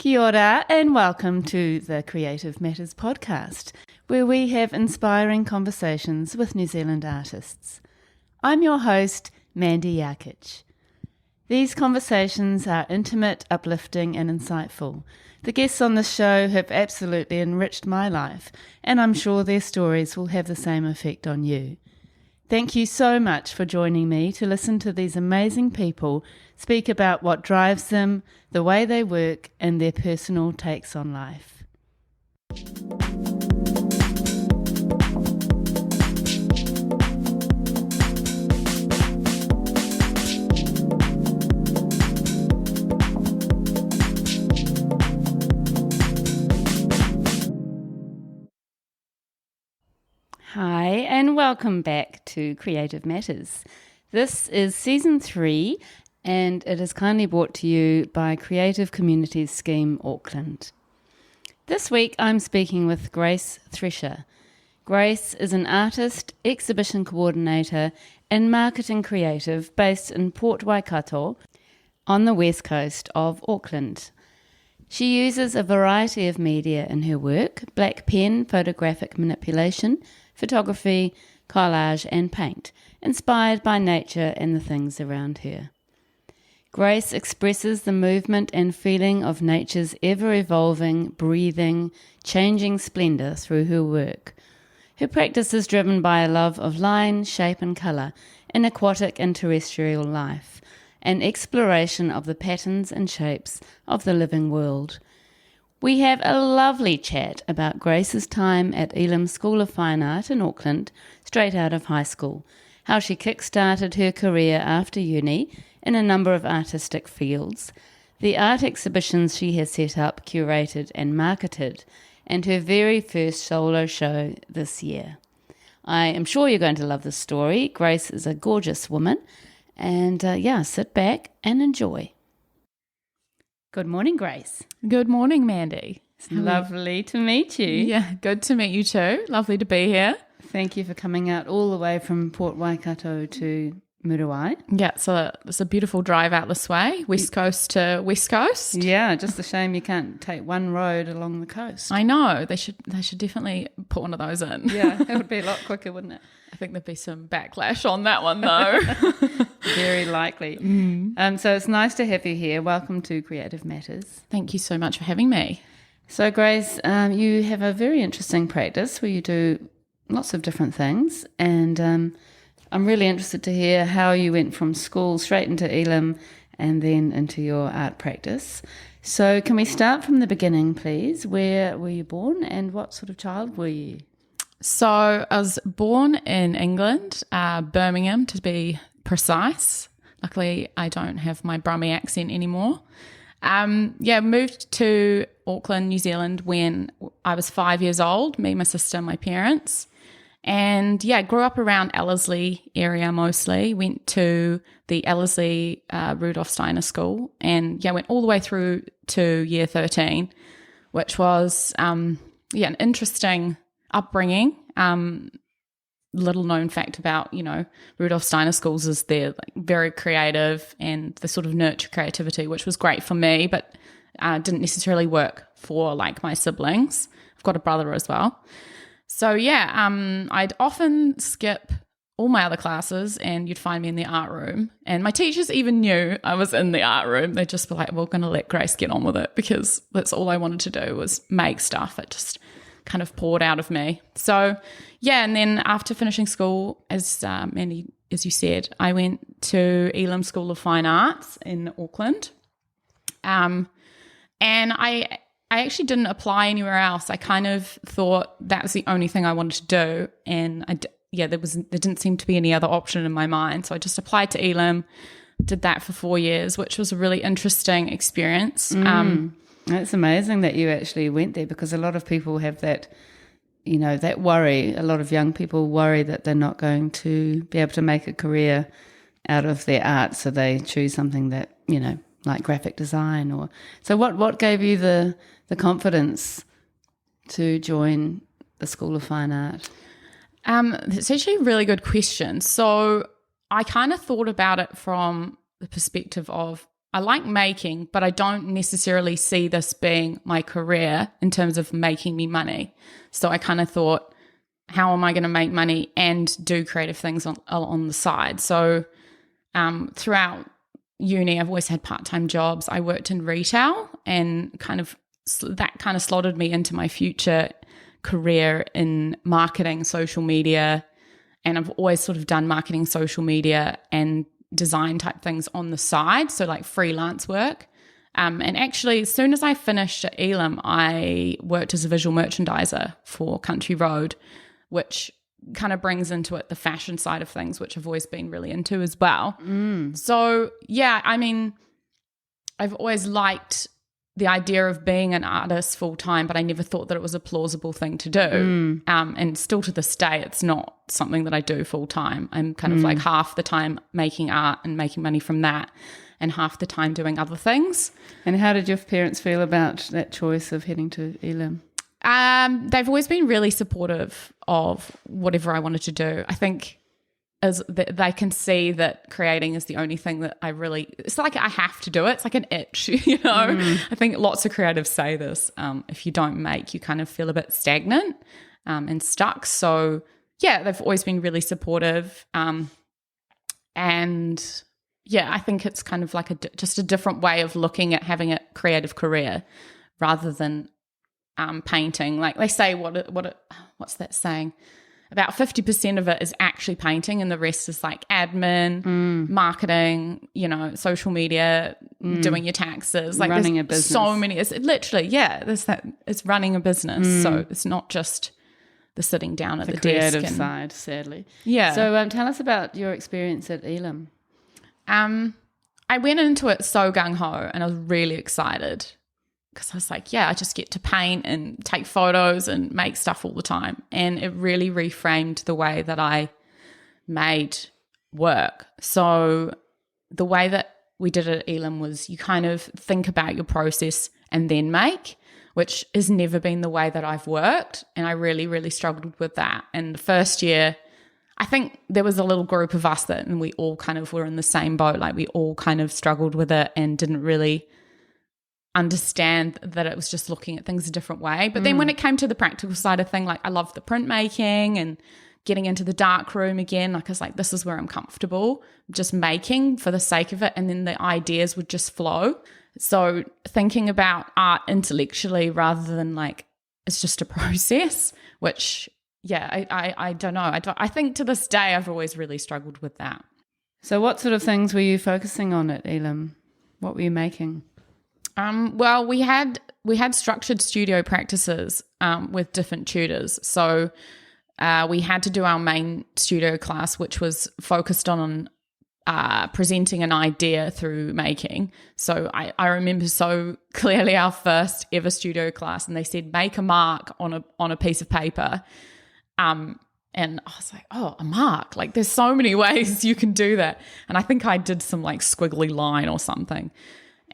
Kia ora and welcome to the Creative Matters podcast, where we have inspiring conversations with New Zealand artists. I'm your host, Mandy Yarkich. These conversations are intimate, uplifting and insightful. The guests on this show have absolutely enriched my life, and I'm sure their stories will have the same effect on you. Thank you so much for joining me to listen to these amazing people speak about what drives them, the way they work, and their personal takes on life. Hi, and welcome back to Creative Matters. This is Season 3, and it is kindly brought to you by Creative Communities Scheme Auckland. This week I'm speaking with Grace Thresher. Grace is an artist, exhibition coordinator, and marketing creative based in Port Waikato on the west coast of Auckland. She uses a variety of media in her work: black pen, photographic manipulation, photography, collage and paint, inspired by nature and the things around her. Grace expresses the movement and feeling of nature's ever-evolving, breathing, changing splendour through her work. Her practice is driven by a love of line, shape and colour in aquatic and terrestrial life, an exploration of the patterns and shapes of the living world. We have a lovely chat about Grace's time at Elam School of Fine Art in Auckland, straight out of high school, how she kick-started her career after uni in a number of artistic fields, the art exhibitions she has set up, curated and marketed, and her very first solo show this year. I am sure you're going to love this story. Grace is a gorgeous woman, and sit back and enjoy. Good morning, Grace. Good morning, Mandy. It's lovely to meet you. Yeah, good to meet you too. Lovely to be here. Thank you for coming out all the way from Port Waikato to Muriwai. Yeah, so it's a beautiful drive out this way, west coast to west coast. Yeah, just a shame you can't take one road along the coast. I know. They should definitely put one of those in. Yeah, it would be a lot quicker, wouldn't it? I think there'd be some backlash on that one though. Very likely. So it's nice to have you here. Welcome to Creative Matters. Thank you so much for having me. So Grace, you have a very interesting practice where you do lots of different things, and I'm really interested to hear how you went from school straight into Elam and then into your art practice. So can we start from the beginning, please? Where were you born and what sort of child were you? So I was born in England, Birmingham to be precise. Luckily, I don't have my Brummy accent anymore. Moved to Auckland, New Zealand when I was 5 years old, me, my sister, my parents. And grew up around Ellerslie area mostly. Went to the Ellerslie Rudolf Steiner School and went all the way through to year 13, which was an interesting upbringing. Little known fact about, Rudolf Steiner schools is they're very creative and they sort of nurture creativity, which was great for me, but didn't necessarily work for my siblings. I've got a brother as well. So I'd often skip all my other classes and you'd find me in the art room. And my teachers even knew I was in the art room. They'd just be like, we're going to let Grace get on with it, because that's all I wanted to do was make stuff. It just kind of poured out of me. So and then after finishing school, as Mandy, as you said, I went to Elam School of Fine Arts in Auckland. And I actually didn't apply anywhere else. I kind of thought that was the only thing I wanted to do, and there didn't seem to be any other option in my mind. So I just applied to Elam, did that for 4 years, which was a really interesting experience. It's amazing that you actually went there, because a lot of people have that, that worry. A lot of young people worry that they're not going to be able to make a career out of their art, so they choose something that, like graphic design. Or so what gave you the confidence to join the School of Fine Art? It's actually a really good question. So I kind of thought about it from the perspective of I like making, but I don't necessarily see this being my career in terms of making me money. So I kind of thought, how am I going to make money and do creative things on the side? So throughout uni, I've always had part-time jobs. I worked in retail, and that kind of slotted me into my future career in marketing, social media, and I've always sort of done marketing, social media, and design type things on the side, so like freelance work. And actually, as soon as I finished at Elam, I worked as a visual merchandiser for Country Road, which kind of brings into it the fashion side of things, which I've always been really into as well. So yeah, I mean, I've always liked the idea of being an artist full time, but I never thought that it was a plausible thing to do. And still to this day, it's not something that I do full time. I'm kind of like half the time making art and making money from that, and half the time doing other things. And how did your parents feel about that choice of heading to Elam? They've always been really supportive of whatever I wanted to do. I think as they can see that creating is the only thing that it's like I have to do it. It's like an itch, you know. I think lots of creatives say this. If you don't make, you kind of feel a bit stagnant and stuck. So yeah, they've always been really supportive. And yeah, I think it's kind of like just a different way of looking at having a creative career rather than painting. Like they say, what's that saying? About 50% of it is actually painting, and the rest is like admin, marketing, you know, social media, doing your taxes, like running a business. So many. It's literally, it's running a business. So it's not just the sitting down at the desk. The creative side, sadly. Yeah. So tell us about your experience at Elam. I went into it so gung-ho, and I was really excited because I was like, yeah, I just get to paint and take photos and make stuff all the time. And it really reframed the way that I made work. So the way that we did it at Elam was you kind of think about your process and then make, which has never been the way that I've worked. And I really, really struggled with that. And the first year, I think there was a little group of us and we all kind of were in the same boat. Like we all kind of struggled with it and didn't really understand that it was just looking at things a different way. But then when it came to the practical side of thing, like I loved the printmaking and getting into the dark room again. Like I was like, this is where I'm comfortable, just making for the sake of it. And then the ideas would just flow. So thinking about art intellectually rather than like it's just a process, which I don't know. I think to this day I've always really struggled with that. So what sort of things were you focusing on at Elam? What were you making? Well, we had structured studio practices with different tutors. So we had to do our main studio class, which was focused on presenting an idea through making. So I remember so clearly our first ever studio class, and they said make a mark on a piece of paper. And I was like, oh, a mark. Like there's so many ways you can do that. And I think I did some like squiggly line or something.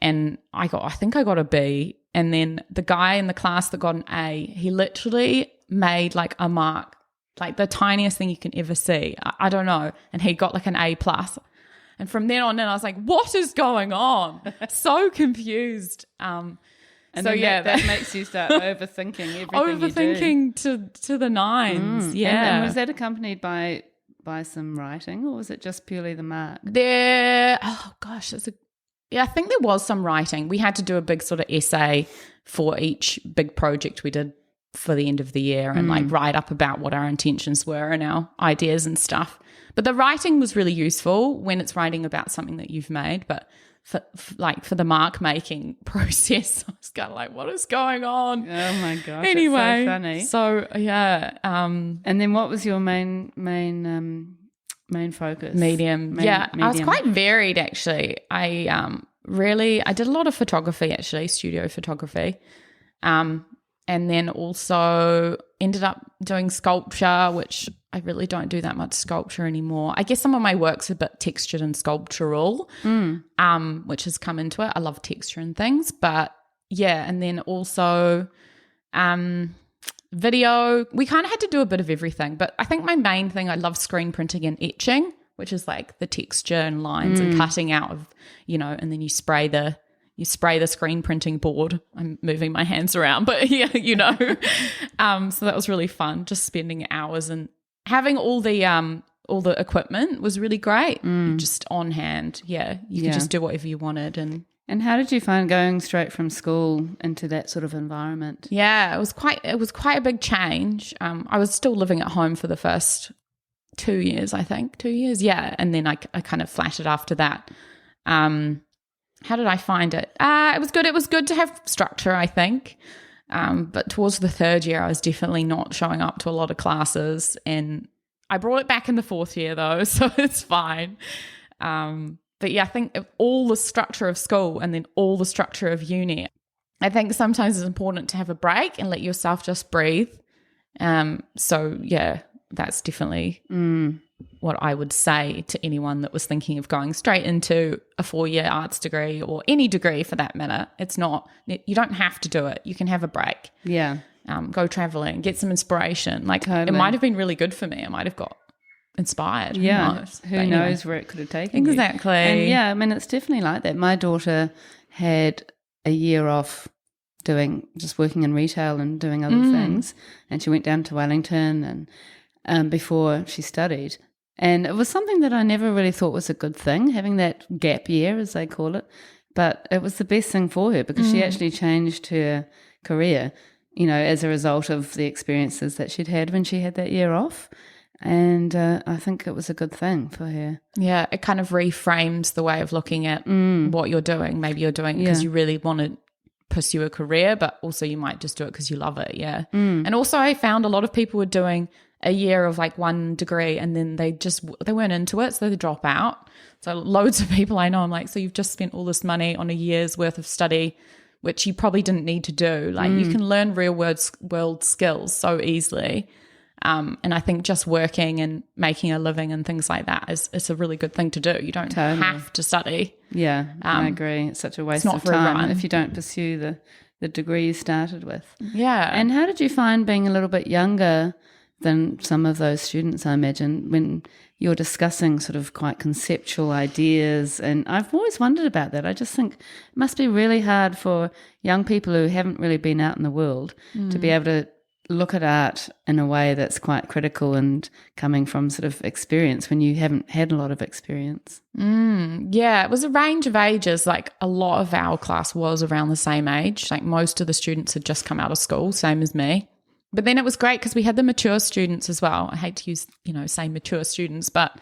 And I think I got a B. And then the guy in the class that got an A, he literally made like a mark, like the tiniest thing you can ever see. I don't know. And he got like an A+. And from then on in, I was like, what is going on? So confused. And so that makes you start overthinking everything you do. to the nines. Yeah. And was that accompanied by some writing, or was it just purely the mark? I think there was some writing. We had to do a big sort of essay for each big project we did for the end of the year and like write up about what our intentions were and our ideas and stuff. But the writing was really useful when it's writing about something that you've made. But for the mark making process, I was kind of like, what is going on? Oh my gosh! Anyway, it's so funny. So yeah. And then what was your main focus? Medium. I was quite varied actually. I did a lot of photography actually, studio photography. And then also ended up doing sculpture, which I really don't do that much sculpture anymore. I guess some of my work's a bit textured and sculptural, which has come into it. I love texture and things. But yeah, and then also video. We kind of had to do a bit of everything. But I think my main thing, I love screen printing and etching. which is like the texture and lines and cutting out of, and then you spray the screen printing board. I'm moving my hands around, but yeah, so that was really fun, just spending hours and having all the equipment was really great. Just on hand. Yeah. You could just do whatever you wanted. And how did you find going straight from school into that sort of environment? Yeah, it was quite a big change. I was still living at home for the first 2 years, I think. 2 years, yeah. And then I kind of flattered after that. How did I find it? It was good. It was good to have structure, I think. But towards the third year, I was definitely not showing up to a lot of classes. And I brought it back in the fourth year, though, so it's fine. But yeah, I think all the structure of school and then all the structure of uni, I think sometimes it's important to have a break and let yourself just breathe. So yeah, that's definitely what I would say to anyone that was thinking of going straight into a 4-year arts degree or any degree for that matter. You don't have to do it. You can have a break. Yeah. Go traveling, get some inspiration. Like totally. It might have been really good for me. I might have got inspired. Yeah. Who knows where it could have taken you. Exactly. And yeah, I mean, it's definitely like that. My daughter had a year off just working in retail and doing other things. And she went down to Wellington and before she studied. And it was something that I never really thought was a good thing, having that gap year, as they call it. But it was the best thing for her because she actually changed her career, as a result of the experiences that she'd had when she had that year off. And I think it was a good thing for her. Yeah, it kind of reframes the way of looking at what you're doing. Maybe you're doing it because you really want to pursue a career, but also you might just do it because you love it, yeah. And also I found a lot of people were doing a year of like one degree and then they weren't into it, so they drop out. So loads of people I know, I'm like, so you've just spent all this money on a year's worth of study, which you probably didn't need to do. Like you can learn real world skills so easily. And I think just working and making a living and things like that is a really good thing to do. You don't have to study. Yeah, I agree. It's such a waste of time if you don't pursue the degree you started with. Yeah. And how did you find being a little bit younger than some of those students, I imagine, when you're discussing sort of quite conceptual ideas? And I've always wondered about that. I just think it must be really hard for young people who haven't really been out in the world to be able to look at art in a way that's quite critical and coming from sort of experience when you haven't had a lot of experience. Yeah, it was a range of ages. Like a lot of our class was around the same age. Like most of the students had just come out of school, same as me. But then it was great because we had the mature students as well. I hate to use, say mature students, but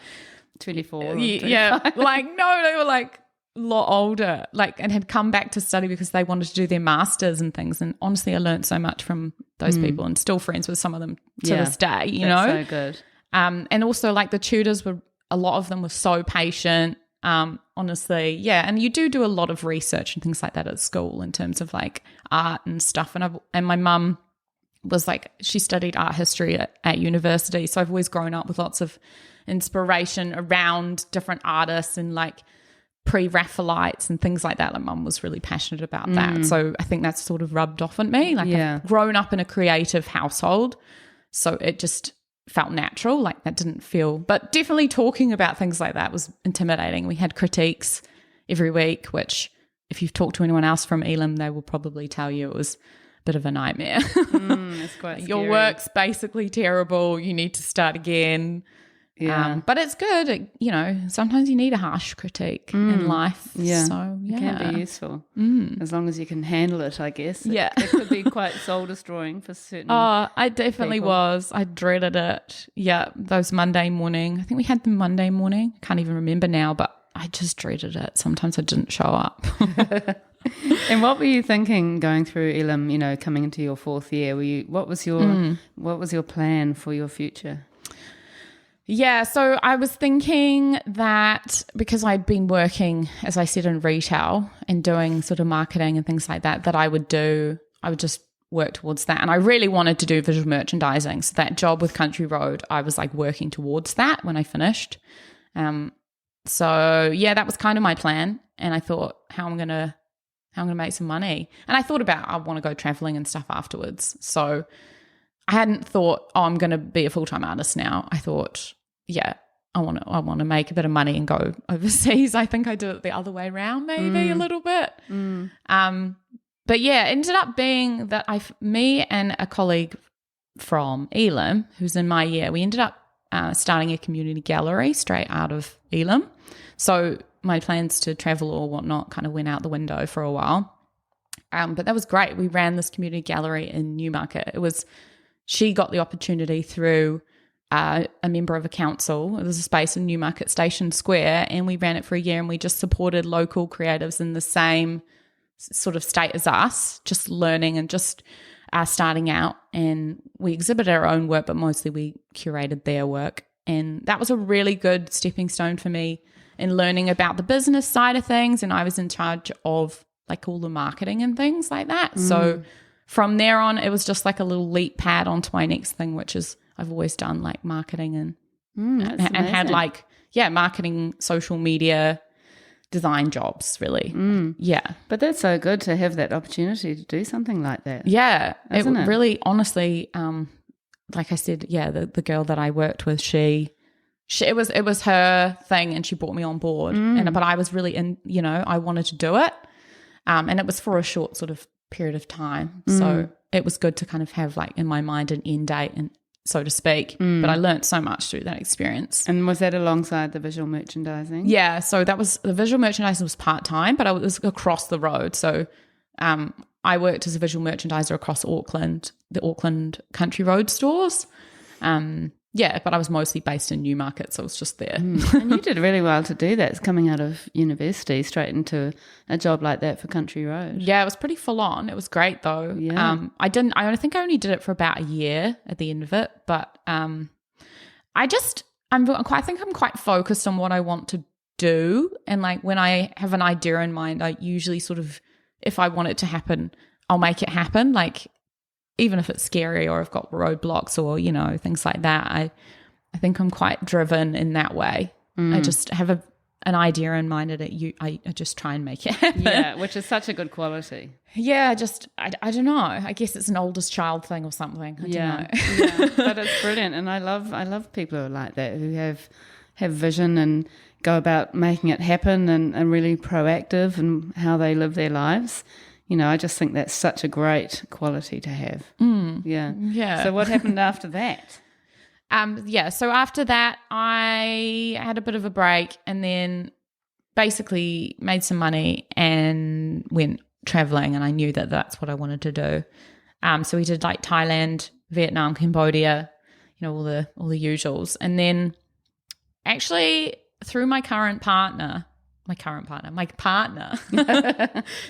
24 or 25. Yeah, like no, they were like a lot older, like, and had come back to study because they wanted to do their masters and things. And honestly, I learned so much from those people and still friends with some of them to this day, That's so good. And also like the tutors a lot of them were so patient, honestly. Yeah. And you do a lot of research and things like that at school in terms of like art and stuff. And my mum was like, she studied art history at university. So I've always grown up with lots of inspiration around different artists and like pre-Raphaelites and things like that. Like mum was really passionate about that. So I think that's sort of rubbed off on me. Like I've grown up in a creative household. So it just felt natural. Like that didn't feel, but definitely talking about things like that was intimidating. We had critiques every week, which if you've talked to anyone else from Elam, they will probably tell you it was a bit of a nightmare. It's quite scary. Your work's basically terrible. You need to start again. Yeah. But it's good. Sometimes you need a harsh critique in life. Yeah. So, yeah. It can be useful as long as you can handle it, I guess. Yeah. It could be quite soul destroying for certain. Oh, I definitely people. was. I dreaded it. Yeah. Those Monday morning. I think we had them Monday morning. I can't even remember now, but I just dreaded it. Sometimes I didn't show up. And what were you thinking going through Elam, coming into your fourth year? What was your plan for your future? Yeah, so I was thinking that because I'd been working, as I said, in retail and doing sort of marketing and things like that, I would just work towards that. And I really wanted to do visual merchandising. So that job with Country Road, I was like working towards that when I finished. So yeah, that was kind of my plan. And I thought, how I'm gonna make some money. And I thought about I want to go traveling and stuff afterwards. So I hadn't thought, I'm going to be a full-time artist now. I thought, yeah, I want to make a bit of money and go overseas. I think I did it the other way around, maybe a little bit. But yeah, it ended up being that me and a colleague from Elam, who's in my year, we ended up starting a community gallery straight out of Elam. So my plans to travel or whatnot kind of went out the window for a while. But that was great. We ran this community gallery in Newmarket. She got the opportunity through a member of a council. It was a space in Newmarket Station Square, and we ran it for a year, and we just supported local creatives in the same sort of state as us, just learning and just starting out. And we exhibited our own work, but mostly we curated their work. And that was a really good stepping stone for me in learning about the business side of things. And I was in charge of like all the marketing and things like that. So from there on, it was just like a little leap pad onto my next thing, which is I've always done like marketing and had like, marketing, social media, design jobs really. Yeah. But that's so good to have that opportunity to do something like that. Yeah. It really, honestly, like I said, the girl that I worked with, it was her thing, and she brought me on board. But I was really I wanted to do it. And it was for a short sort of period of time. So it was good to kind of have like in my mind an end date, and so to speak. But I learned so much through that experience. And was that alongside the visual merchandising? Yeah, so that was the visual merchandising was part-time, but I was across the road. So I worked as a visual merchandiser across Auckland, the Auckland country road stores. But I was mostly based in Newmarket, so I was just there. And you did really well to do that. It's coming out of university straight into a job like that for Country Road. Yeah, it was pretty full on. It was great though. Yeah. I think I only did it for about a year at the end of it, but I think I'm quite focused on what I want to do, and like when I have an idea in mind, I usually sort of, if I want it to happen, I'll make it happen. Like, even if it's scary or I've got roadblocks or, things like that, I think I'm quite driven in that way. I just have an idea in mind, and I just try and make it happen. Yeah, which is such a good quality. Yeah, I don't know. I guess it's an oldest child thing or something. I don't know. Yeah, but it's brilliant, and I love people who are like that, who have vision and go about making it happen, and really proactive in how they live their lives. I just think that's such a great quality to have. Yeah. Yeah. So what happened after that? So after that, I had a bit of a break, and then basically made some money and went traveling, and I knew that that's what I wanted to do. So we did like Thailand, Vietnam, Cambodia, all the usuals. And then actually through my partner,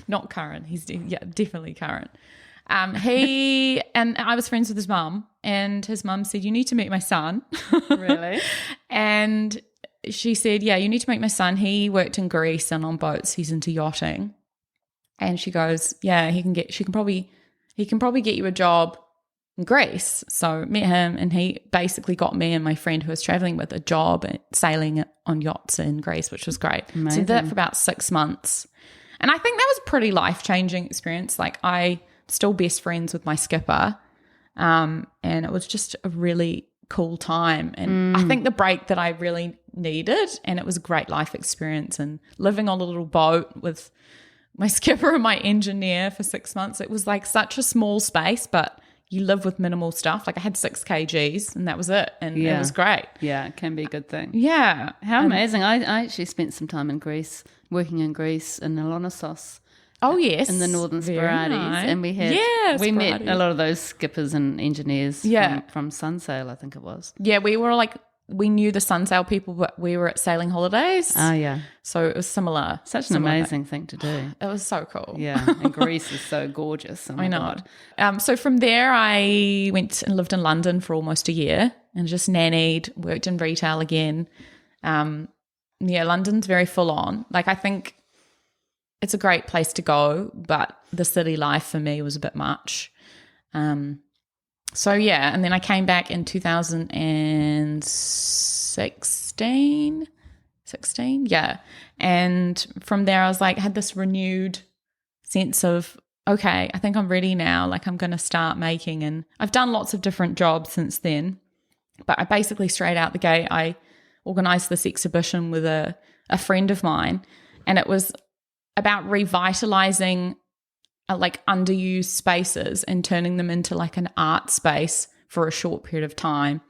not current. He's definitely current. He and I was friends with his mum, and his mum said, "You need to meet my son." Really? And she said, "Yeah, you need to meet my son. He worked in Greece and on boats. He's into yachting." And she goes, "Yeah, he can probably get you a job in Greece." So met him, and he basically got me and my friend who was traveling with a job at sailing on yachts in Greece, which was great. Amazing. So did that for about 6 months. And I think that was a pretty life-changing experience. Like, I still best friends with my skipper, and it was just a really cool time. And I think the break that I really needed, and it was a great life experience. And living on a little boat with my skipper and my engineer for 6 months, it was like such a small space, but you live with minimal stuff. Like, I had 6 kgs and that was it. And it was great. Yeah, it can be a good thing. Yeah. How amazing. I actually spent some time in Greece, working in Greece in Alonissos. Oh, yes. In the Northern Sporades. Nice. And we met a lot of those skippers and engineers from Sunsail, I think it was. Yeah, we knew the Sunsail people, but we were at sailing holidays. Oh, yeah. So it was similar. Such an amazing thing to do. It was so cool. Yeah, and Greece is so gorgeous. Oh my I know. God. So from there, I went and lived in London for almost a year and just nannied, worked in retail again. London's very full on. Like, I think it's a great place to go, but the city life for me was a bit much. And then I came back in 2016, and from there I was like, had this renewed sense of, okay, I think I'm ready now, like I'm going to start making. And I've done lots of different jobs since then, but I basically straight out the gate, I organised this exhibition with a friend of mine, and it was about revitalising like underused spaces and turning them into like an art space for a short period of time.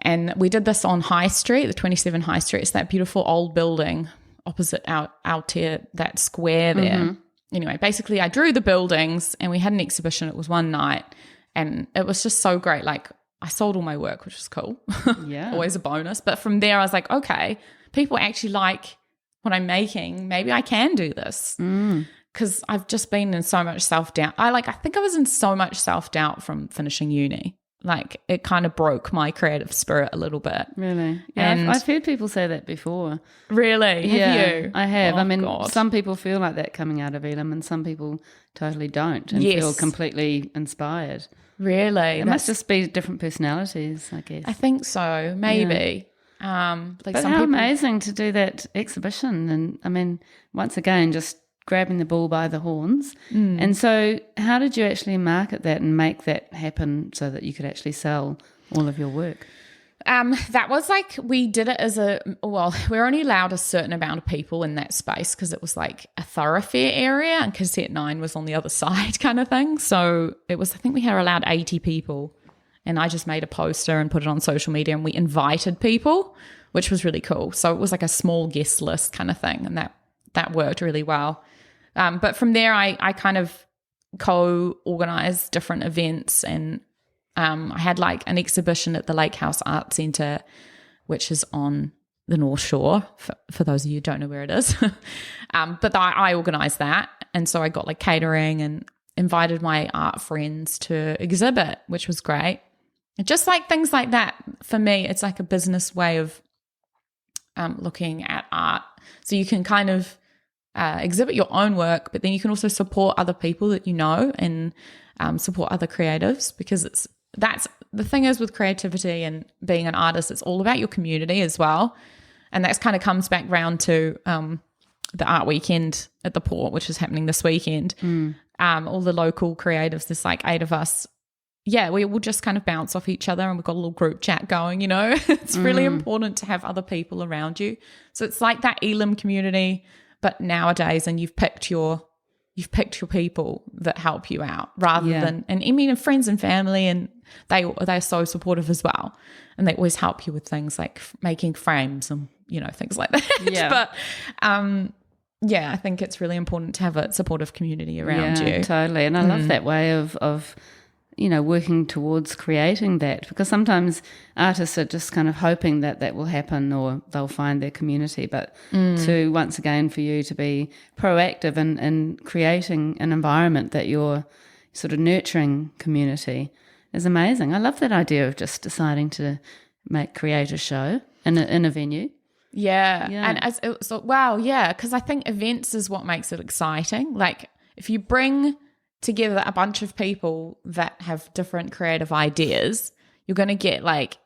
And we did this on High Street, the 27 High Street. It's that beautiful old building opposite Aotea, that square there. Anyway, basically I drew the buildings and we had an exhibition. It was one night and it was just so great. Like I sold all my work, which was cool. Yeah. Always a bonus. But from there I was like, okay, people actually like what I'm making. Maybe I can do this. Because I've just been in so much self-doubt. I think I was in so much self-doubt from finishing uni. Like it kind of broke my creative spirit a little bit. Really? Yeah, And I've heard people say that before. really? Have you? I have. Oh, I mean, God. some people feel like that coming out of Elam and some people totally don't and Yes. feel completely inspired. Really? It must just be different personalities, I guess. I think so. Maybe. Like But some how people. amazing to do that exhibition. And I mean, once again, just grabbing the bull by the horns. And so how did you actually market that and make that happen so that you could actually sell all of your work? That was like, we did it as we're only allowed a certain amount of people in that space because it was like a thoroughfare area and cassette 9 was on the other side kind of thing. So it was, I think we were allowed 80 people, and I just made a poster and put it on social media and we invited people, which was really cool. So it was like a small guest list kind of thing, and that worked really well. But from there I kind of co-organized different events, and I had like an exhibition at the Lake House Art Centre, which is on the North Shore, for those of you who don't know where it is. But I organised that, and so I got like catering and invited my art friends to exhibit, which was great. And just like things like that, for me, it's like a business way of looking at art. So you can kind of exhibit your own work, but then you can also support other people that you know and support other creatives, because that's the thing is with creativity and being an artist, it's all about your community as well. And that kind of comes back round to the art weekend at the Port, which is happening this weekend. All the local creatives, there's like 8 of us. Yeah, we will just kind of bounce off each other, and we've got a little group chat going, you know. It's really important to have other people around you. So it's like that Elam community, but nowadays, and you've picked your people that help you out rather than, and I mean, friends and family, and they're so supportive as well, and they always help you with things like making frames and, you know, things like that. Yeah. But I think it's really important to have a supportive community around you. Totally. And I love that way of you know, working towards creating that, because sometimes artists are just kind of hoping that will happen or they'll find their community. But to, once again, for you to be proactive in creating an environment that you're sort of nurturing community is amazing. I love that idea of just deciding to create a show in a venue. Yeah. Yeah. And because I think events is what makes it exciting. Like if you bring together a bunch of people that have different creative ideas, you're going to get like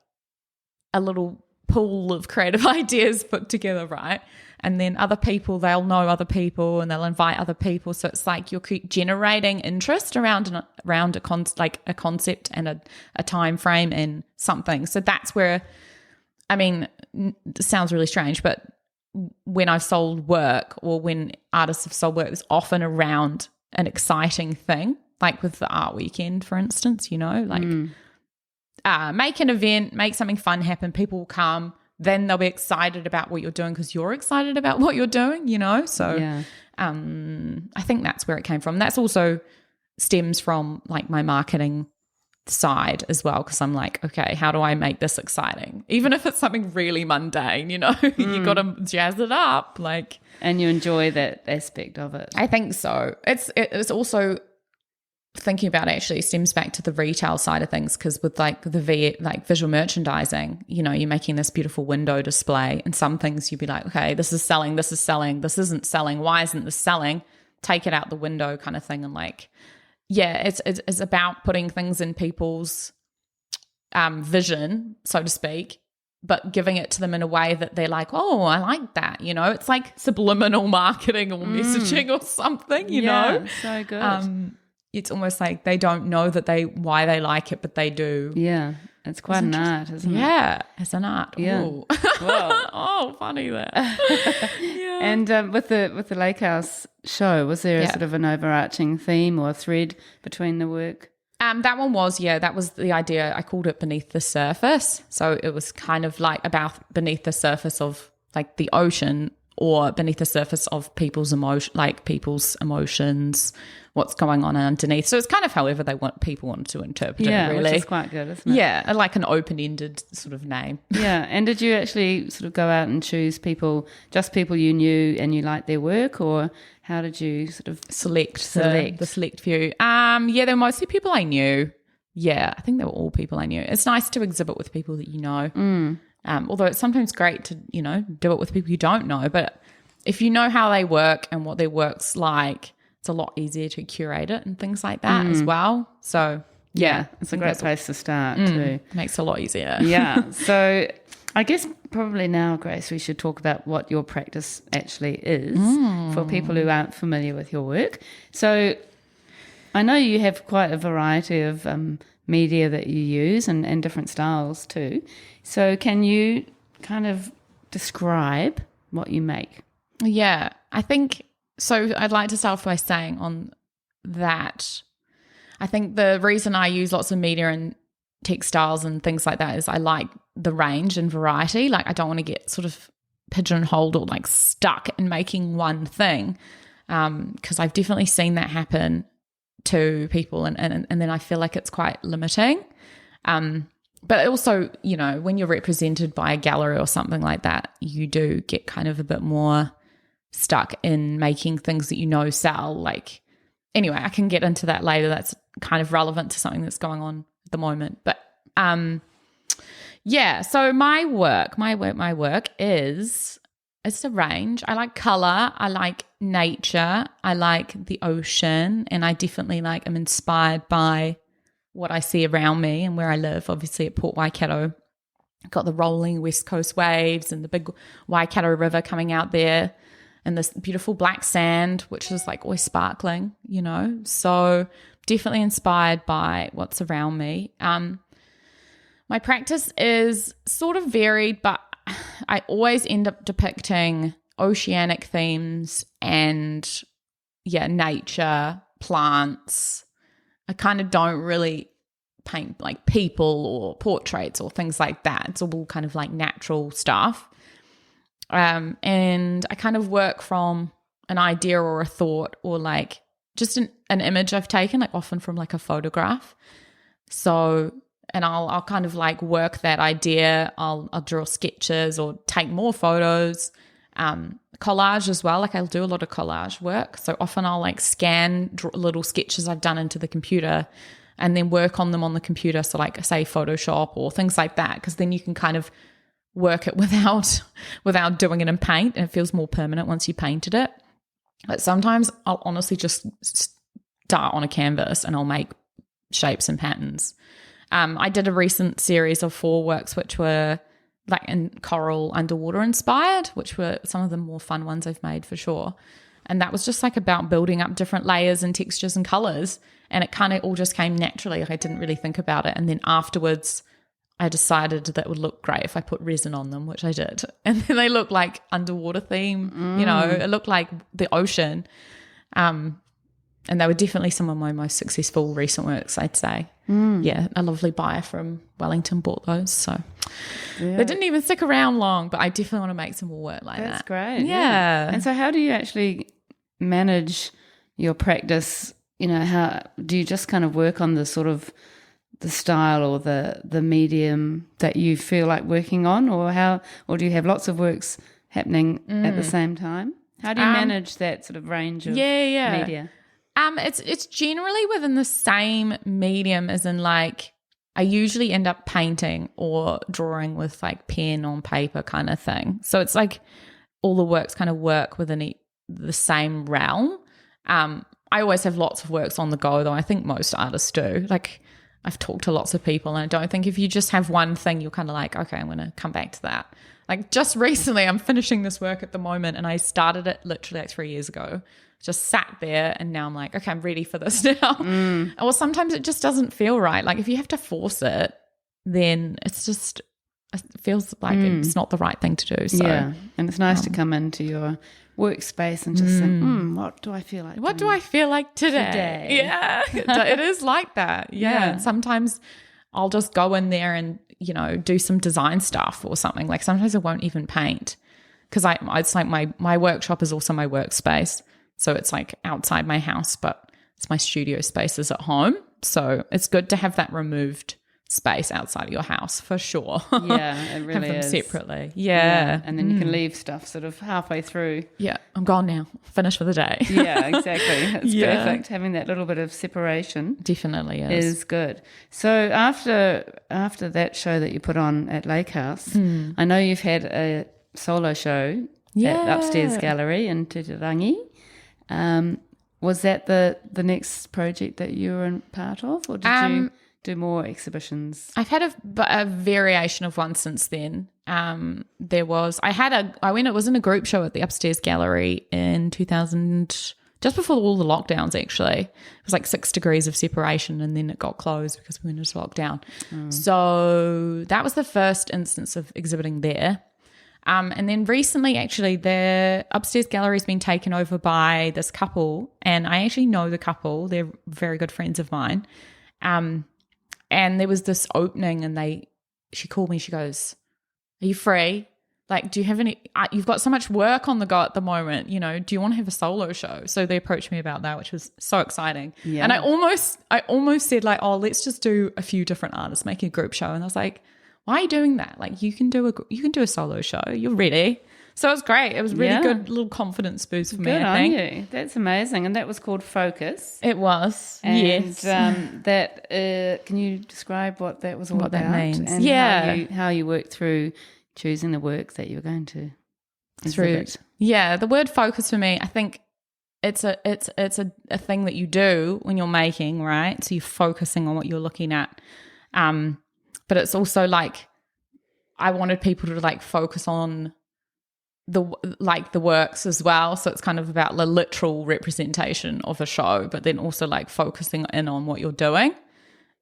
a little pool of creative ideas put together, right? And then other people, they'll know other people and they'll invite other people. So it's like you're generating interest around a concept and a time frame and something. So that's where, I mean, it sounds really strange, but when I've sold work or when artists have sold work, it's often around an exciting thing, like with the art weekend, for instance, you know, like make an event, make something fun happen, people will come, then they'll be excited about what you're doing because you're excited about what you're doing, you know. So I think that's where it came from. That's also stems from like my marketing side as well, because I'm like, okay, how do I make this exciting? Even if it's something really mundane, you know, you got to jazz it up, like. And you enjoy that aspect of it. I think so. It's also thinking about, actually stems back to the retail side of things, because with like visual merchandising, you know, you're making this beautiful window display, and some things you'd be like, okay, this is selling, this isn't selling, why isn't this selling? Take it out the window kind of thing. And like, yeah, it's about putting things in people's vision, so to speak, but giving it to them in a way that they're like, oh, I like that, you know. It's like subliminal marketing or messaging or something, you know. So good. It's almost like they don't know why they like it, but they do. Yeah. It's quite an art, isn't it? Yeah, it's an art. Yeah. Ooh. Well, Oh, funny there. Yeah. and with the Lake House show, was there a sort of an overarching theme or thread between the work? That one was, that was the idea. I called it Beneath the Surface. So it was kind of like about beneath the surface of like the ocean, or beneath the surface of people's emotions, what's going on underneath. So it's kind of however people want to interpret it, really. Which is quite good, isn't it? Yeah, like an open-ended sort of name. Yeah, and did you actually sort of go out and choose people you knew and you liked their work, or how did you sort of select the select few? Yeah, they were mostly people I knew. Yeah, I think they were all people I knew. It's nice to exhibit with people that you know. Although it's sometimes great to, do it with people you don't know. But if you know how they work and what their work's like, it's a lot easier to curate it and things like that as well. So, yeah. It's a great place to start too. Makes it a lot easier. Yeah. So I guess probably now, Grace, we should talk about what your practice actually is for people who aren't familiar with your work. So I know you have quite a variety of media that you use and different styles too. So can you kind of describe what you make? Yeah, I think so. I'd like to start off by saying on that, I think the reason I use lots of media and textiles and things like that is I like the range and variety. Like I don't want to get sort of pigeonholed or like stuck in making one thing, because I've definitely seen that happen to people and then I feel like it's quite limiting. But also, when you're represented by a gallery or something like that, you do get kind of a bit more stuck in making things that sell. Like, anyway, I can get into that later. That's kind of relevant to something that's going on at the moment. But so my work is, it's a range. I like color. I like nature. I like the ocean. And I definitely am inspired by what I see around me and where I live. Obviously at Port Waikato, got the rolling West Coast waves and the big Waikato River coming out there and this beautiful black sand, which is always sparkling, So definitely inspired by what's around me. My practice is sort of varied, but I always end up depicting oceanic themes and, nature, plants. I kind of don't really paint people or portraits or things like that. It's all kind of natural stuff. And I kind of work from an idea or a thought or just an image I've taken, often from a photograph. So, and I'll kind of like work that idea. I'll draw sketches or take more photos. Collage as well. Like I'll do a lot of collage work. So often I'll like scan little sketches I've done into the computer and then work on them on the computer. So like say Photoshop or things like that, because then you can kind of work it without doing it in paint, and it feels more permanent once you painted it. But sometimes I'll honestly just start on a canvas and I'll make shapes and patterns. I did a recent series of 4 works which were like in coral underwater inspired, which were some of the more fun ones I've made for sure. And that was just like about building up different layers and textures and colors. And it kind of all just came naturally. Like I didn't really think about it. And then afterwards I decided that it would look great if I put resin on them, which I did. And then they look like underwater theme, you know, it looked like the ocean. And they were definitely some of my most successful recent works, I'd say. Yeah, a lovely buyer from Wellington bought those. So they didn't even stick around long, but I definitely want to make some more work like that. That's great. Yeah. And so how do you actually manage your practice? You know, how do you just kind of work on the sort of the style or the medium that you feel like working on, or do you have lots of works happening at the same time? How do you manage that sort of range of media? It's generally within the same medium, as in like I usually end up painting or drawing with like pen on paper kind of thing. So it's like all the works kind of work within the same realm. I always have lots of works on the go, though. I think most artists do. Like I've talked to lots of people, and I don't think if you just have one thing, you're kind of like, okay, I'm going to come back to that. Like just recently, I'm finishing this work at the moment, and I started it literally like 3 years ago. Just sat there, and now I'm like, okay, I'm ready for this now. Or sometimes it just doesn't feel right. Like if you have to force it, then it feels like it's not the right thing to do. So yeah, and it's nice to come into your workspace and just think, what do I feel like? What do I feel like today? Yeah, it is like that. Yeah. And sometimes I'll just go in there and, do some design stuff or something. Like sometimes I won't even paint because it's like my workshop is also my workspace. So it's like outside my house, but it's my studio spaces at home. So it's good to have that removed space outside of your house for sure. Yeah, it really have them is. Separately. Yeah. And then you can leave stuff sort of halfway through. Yeah, I'm gone now. Finished for the day. Yeah, exactly. It's perfect. Having that little bit of separation definitely is good. So after that show that you put on at Lake House, I know you've had a solo show at Upstairs Gallery in Titirangi. Was that the next project that you were in part of, or did you do more exhibitions? I've had a variation of one since then. It was in a group show at the Upstairs Gallery in 2000, just before all the lockdowns actually. It was like 6 degrees of separation and then it got closed because we went into lockdown. So that was the first instance of exhibiting there. And then recently, actually, the Upstairs Gallery has been taken over by this couple, and I actually know the couple. They're very good friends of mine. And there was this opening, and she called me. She goes, "Are you free? Like, do you have any? You've got so much work on the go at the moment. Do you want to have a solo show?" So they approached me about that, which was so exciting. Yeah. And I almost said like, "Oh, let's just do a few different artists making a group show." And I was like, why are you doing that? Like you can do a solo show. You're ready. So it was great. It was really good little confidence boost for me, I think. Good on you. That's amazing. And that was called Focus. It was. And, yes. Can you describe what that was all about? What that means. And how you worked through choosing the work that you were going to exhibit. Yeah, the word focus for me, I think it's a thing that you do when you're making, right? So you're focusing on what you're looking at. But it's also like I wanted people to like focus on the works as well. So it's kind of about the literal representation of a show, but then also like focusing in on what you're doing.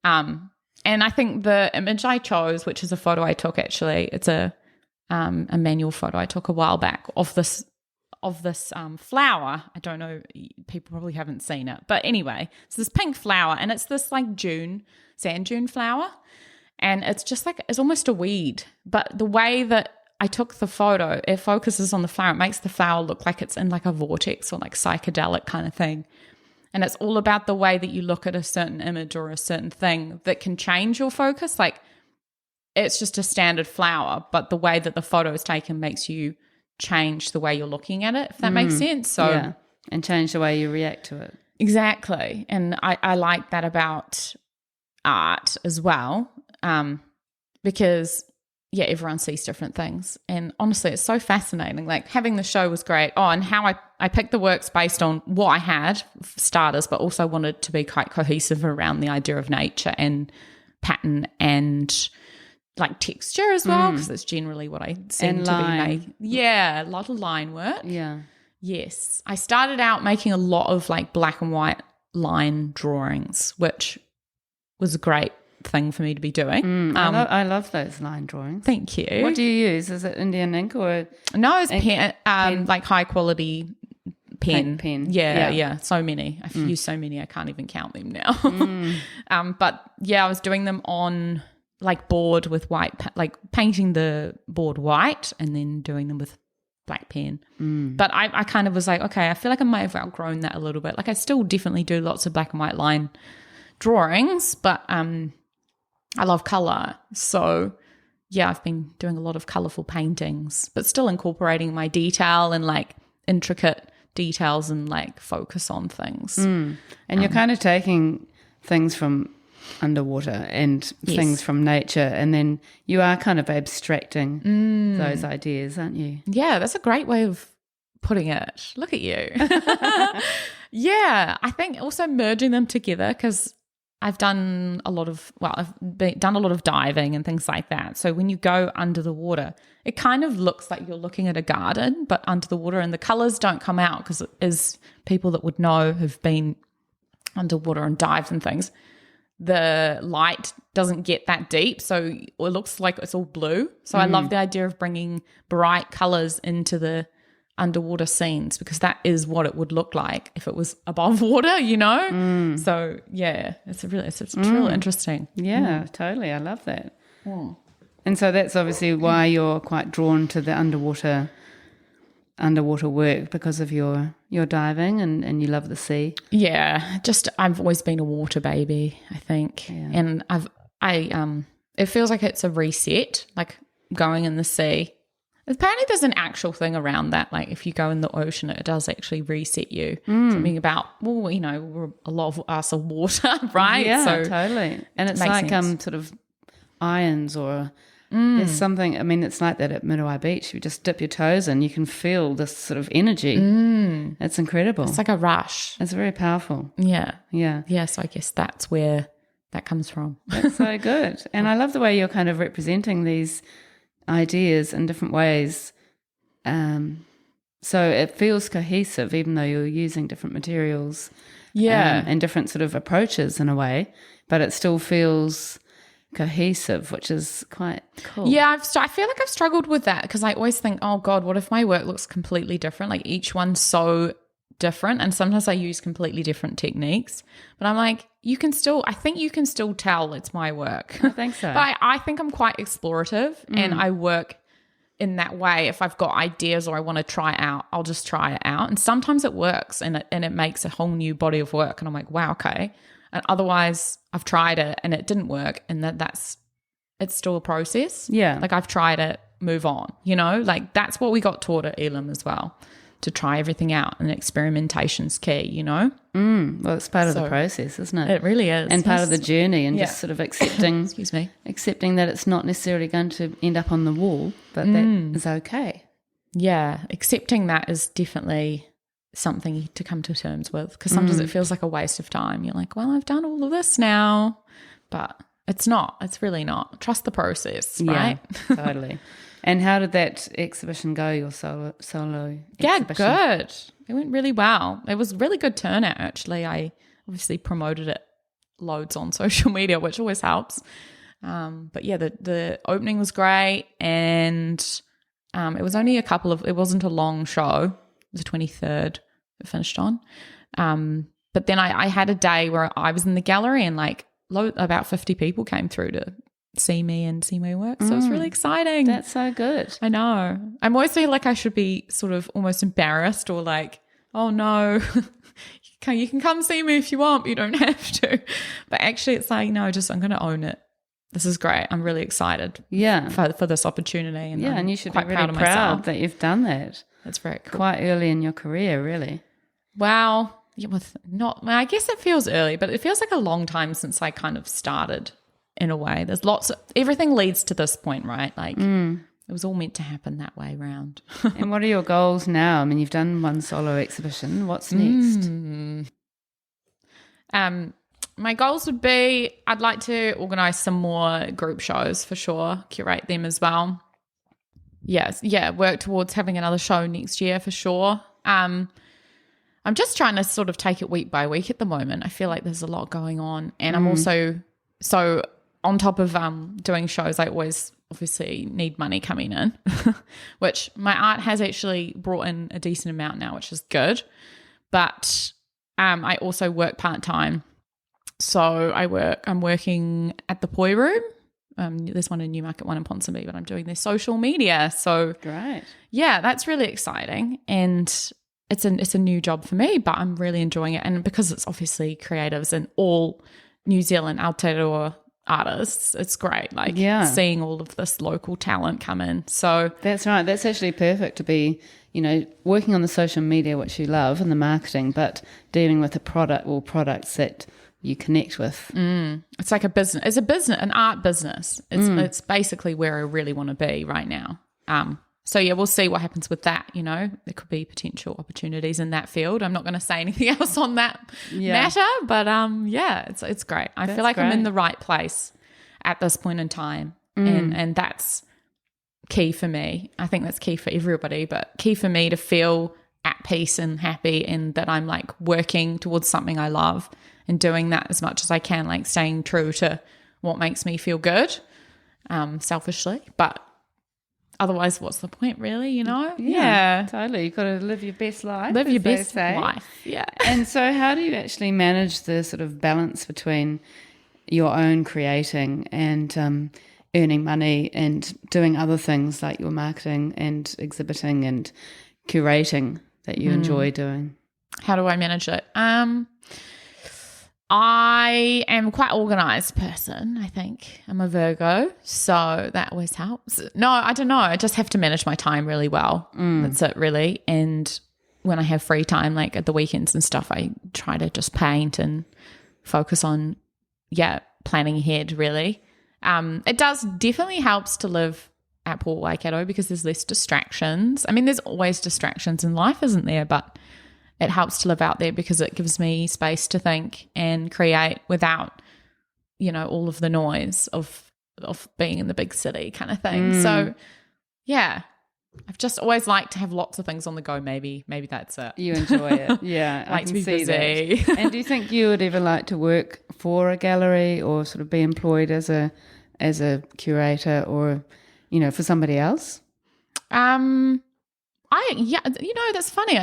And I think the image I chose, which is a photo I took actually, it's a manual photo I took a while back of this flower. I don't know, people probably haven't seen it, but anyway, it's this pink flower, and it's this like sand dune flower. And it's just like, it's almost a weed. But the way that I took the photo, it focuses on the flower. It makes the flower look like it's in like a vortex or like psychedelic kind of thing. And it's all about the way that you look at a certain image or a certain thing that can change your focus. Like it's just a standard flower, but the way that the photo is taken makes you change the way you're looking at it, if that makes sense. So and change the way you react to it. Exactly. And I like that about art as well. Because everyone sees different things, and honestly it's so fascinating. Like having the show was great. And how I picked the works based on what I had for starters, but also wanted to be quite cohesive around the idea of nature and pattern and like texture as well, because that's generally what I seem to be making. Yeah, a lot of line work. Yeah. Yes. I started out making a lot of like black and white line drawings, which was a great thing for me to be doing. I love those line drawings. Thank you. What do you use? Is it Indian ink or? No, it's pen, like high quality pen. Yeah. So many. I've used so many I can't even count them now. But I was doing them on like board with white, like painting the board white and then doing them with black pen. But I kind of was like, okay, I feel like I might have outgrown that a little bit. Like I still definitely do lots of black and white line drawings, but I love colour. So, I've been doing a lot of colourful paintings, but still incorporating my detail and like intricate details and like focus on things. And you're kind of taking things from underwater and things from nature, and then you are kind of abstracting those ideas, aren't you? Yeah, that's a great way of putting it. Look at you. I think also merging them together, because I've done a lot of diving and things like that. So when you go under the water, it kind of looks like you're looking at a garden, but under the water, and the colours don't come out, because as people that would know have been underwater and dived and things, the light doesn't get that deep, so it looks like it's all blue. So I love the idea of bringing bright colours into the underwater scenes, because that is what it would look like if it was above water, So yeah, it's really interesting. Yeah, totally. I love that. And so that's obviously why you're quite drawn to the underwater work, because of your diving and you love the sea. Yeah, just I've always been a water baby, I think. Yeah. And it feels like it's a reset, like going in the sea. Apparently there's an actual thing around that, like if you go in the ocean, it does actually reset you. Something about, we're a lot of us are water, right? Yeah, so totally. And it's like sense. Sort of ions or there's something, I mean, it's like that at Muriwai Beach. You just dip your toes in, you can feel this sort of energy. It's incredible. It's like a rush. It's very powerful. Yeah. Yeah. Yeah, so I guess that's where that comes from. That's so good. And I love the way you're kind of representing these ideas in different ways. So it feels cohesive, even though you're using different materials. Yeah. And different sort of approaches in a way, but it still feels cohesive, which is quite cool. Yeah, I feel like I've struggled with that, because I always think, oh God, what if my work looks completely different? Like each one's so different, and sometimes I use completely different techniques. But I'm like, I think you can still tell it's my work. I think so. But I think I'm quite explorative, and I work in that way. If I've got ideas or I want to try out, I'll just try it out. And sometimes it works and it makes a whole new body of work. And I'm like, wow, okay. And otherwise I've tried it and it didn't work, and it's still a process. Yeah. Like I've tried it, move on, like that's what we got taught at Elam as well, to try everything out, and experimentation's key, Well, it's part of the process, isn't it? It really is. And part of the journey, and just sort of accepting accepting that it's not necessarily going to end up on the wall, but that is okay. Yeah, accepting that is definitely something to come to terms with, because sometimes it feels like a waste of time. You're like, well, I've done all of this now, but it's not. It's really not. Trust the process, right? Yeah, totally. And how did that exhibition go, your solo exhibition? Yeah, good. It went really well. It was really good turnout, actually. I obviously promoted it loads on social media, which always helps. But yeah, the opening was great, and it was only it wasn't a long show. It was the 23rd it finished on. But then I had a day where I was in the gallery, and like about 50 people came through to see me and see my work. So it's really exciting. That's so good. I know. I'm always feeling like I should be sort of almost embarrassed, or like, oh no, you can come see me if you want, but you don't have to. But actually it's like, no, I'm going to own it. This is great. I'm really excited for this opportunity. And and you should be really proud that you've done that. That's very cool. Quite early in your career, really. Wow. I guess it feels early, but it feels like a long time since I kind of started. In a way, there's everything leads to this point, right? Like it was all meant to happen that way round. And what are your goals now? I mean, you've done one solo exhibition. What's next? My goals would be, I'd like to organise some more group shows for sure, curate them as well. Yes, work towards having another show next year for sure. I'm just trying to sort of take it week by week at the moment. I feel like there's a lot going on, and I'm also so on top of doing shows, I always obviously need money coming in, which my art has actually brought in a decent amount now, which is good. But I also work part-time. So I'm working at the Poi Room. There's one in Newmarket, one in Ponsonby, but I'm doing their social media. So great. Yeah, that's really exciting. And it's a new job for me, but I'm really enjoying it. And because it's obviously creatives and all New Zealand Aotearoa artists, it's great, like seeing all of this local talent come in. So that's right. That's actually perfect to be, working on the social media, which you love, and the marketing, but dealing with a product or products that you connect with. It's like a business. It's a business, an art business. It's basically where I really want to be right now. So yeah, we'll see what happens with that. There could be potential opportunities in that field. I'm not going to say anything else on that matter, but it's great. I feel like I'm in the right place at this point in time, and that's key for me. I think that's key for everybody, but key for me to feel at peace and happy, and that I'm like working towards something I love, and doing that as much as I can, like staying true to what makes me feel good, selfishly. But otherwise, what's the point, really, Yeah. Totally. You've got to live your best life. Live your as they best say. life, yeah. And so how do you actually manage the sort of balance between your own creating and earning money and doing other things like your marketing and exhibiting and curating that you enjoy doing? How do I manage it? I am quite organised person, I think. I'm a Virgo, so that always helps. No, I don't know. I just have to manage my time really well. That's it, really. And when I have free time, like at the weekends and stuff, I try to just paint and focus on, planning ahead, really. It does definitely helps to live at Port Waikato because there's less distractions. I mean, there's always distractions in life, isn't there? But it helps to live out there because it gives me space to think and create without, all of the noise of being in the big city kind of thing. So, yeah, I've just always liked to have lots of things on the go. Maybe that's it. You enjoy it. Yeah, I like to be busy. That. And do you think you would ever like to work for a gallery or sort of be employed as a curator or, for somebody else? That's funny. I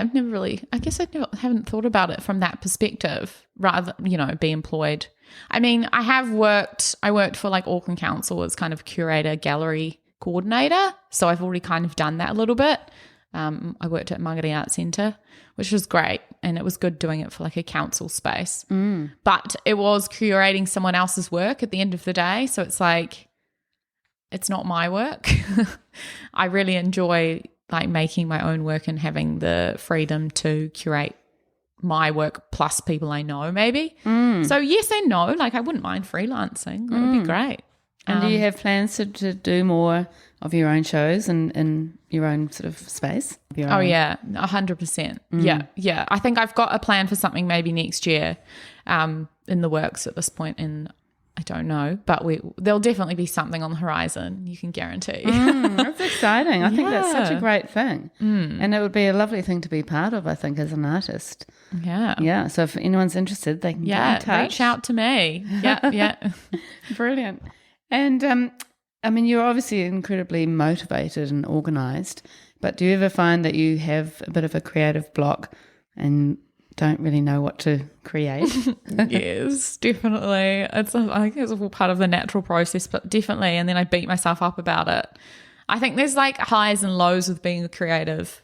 haven't thought about it from that perspective, rather, be employed. I mean, I worked for like Auckland Council as kind of curator, gallery coordinator. So I've already kind of done that a little bit. I worked at Māngere Arts Centre, which was great. And it was good doing it for like a council space. But it was curating someone else's work at the end of the day. So it's like, it's not my work. I really enjoy like making my own work and having the freedom to curate my work plus people I know maybe. So yes and no, like I wouldn't mind freelancing. That would be great. And do you have plans to do more of your own shows and in your own sort of space? Oh, yeah, 100%. Yeah. I think I've got a plan for something maybe next year in the works at this point, and I don't know, but there'll definitely be something on the horizon, you can guarantee. That's exciting. I think that's such a great thing. And it would be a lovely thing to be part of, I think, as an artist. Yeah. Yeah, so if anyone's interested, they can get in touch. Reach out to me. Yeah. Brilliant. And, I mean, you're obviously incredibly motivated and organised, but do you ever find that you have a bit of a creative block and don't really know what to create? Yes, definitely. I think it's all part of the natural process, but definitely. And then I beat myself up about it. I think there's like highs and lows with being a creative.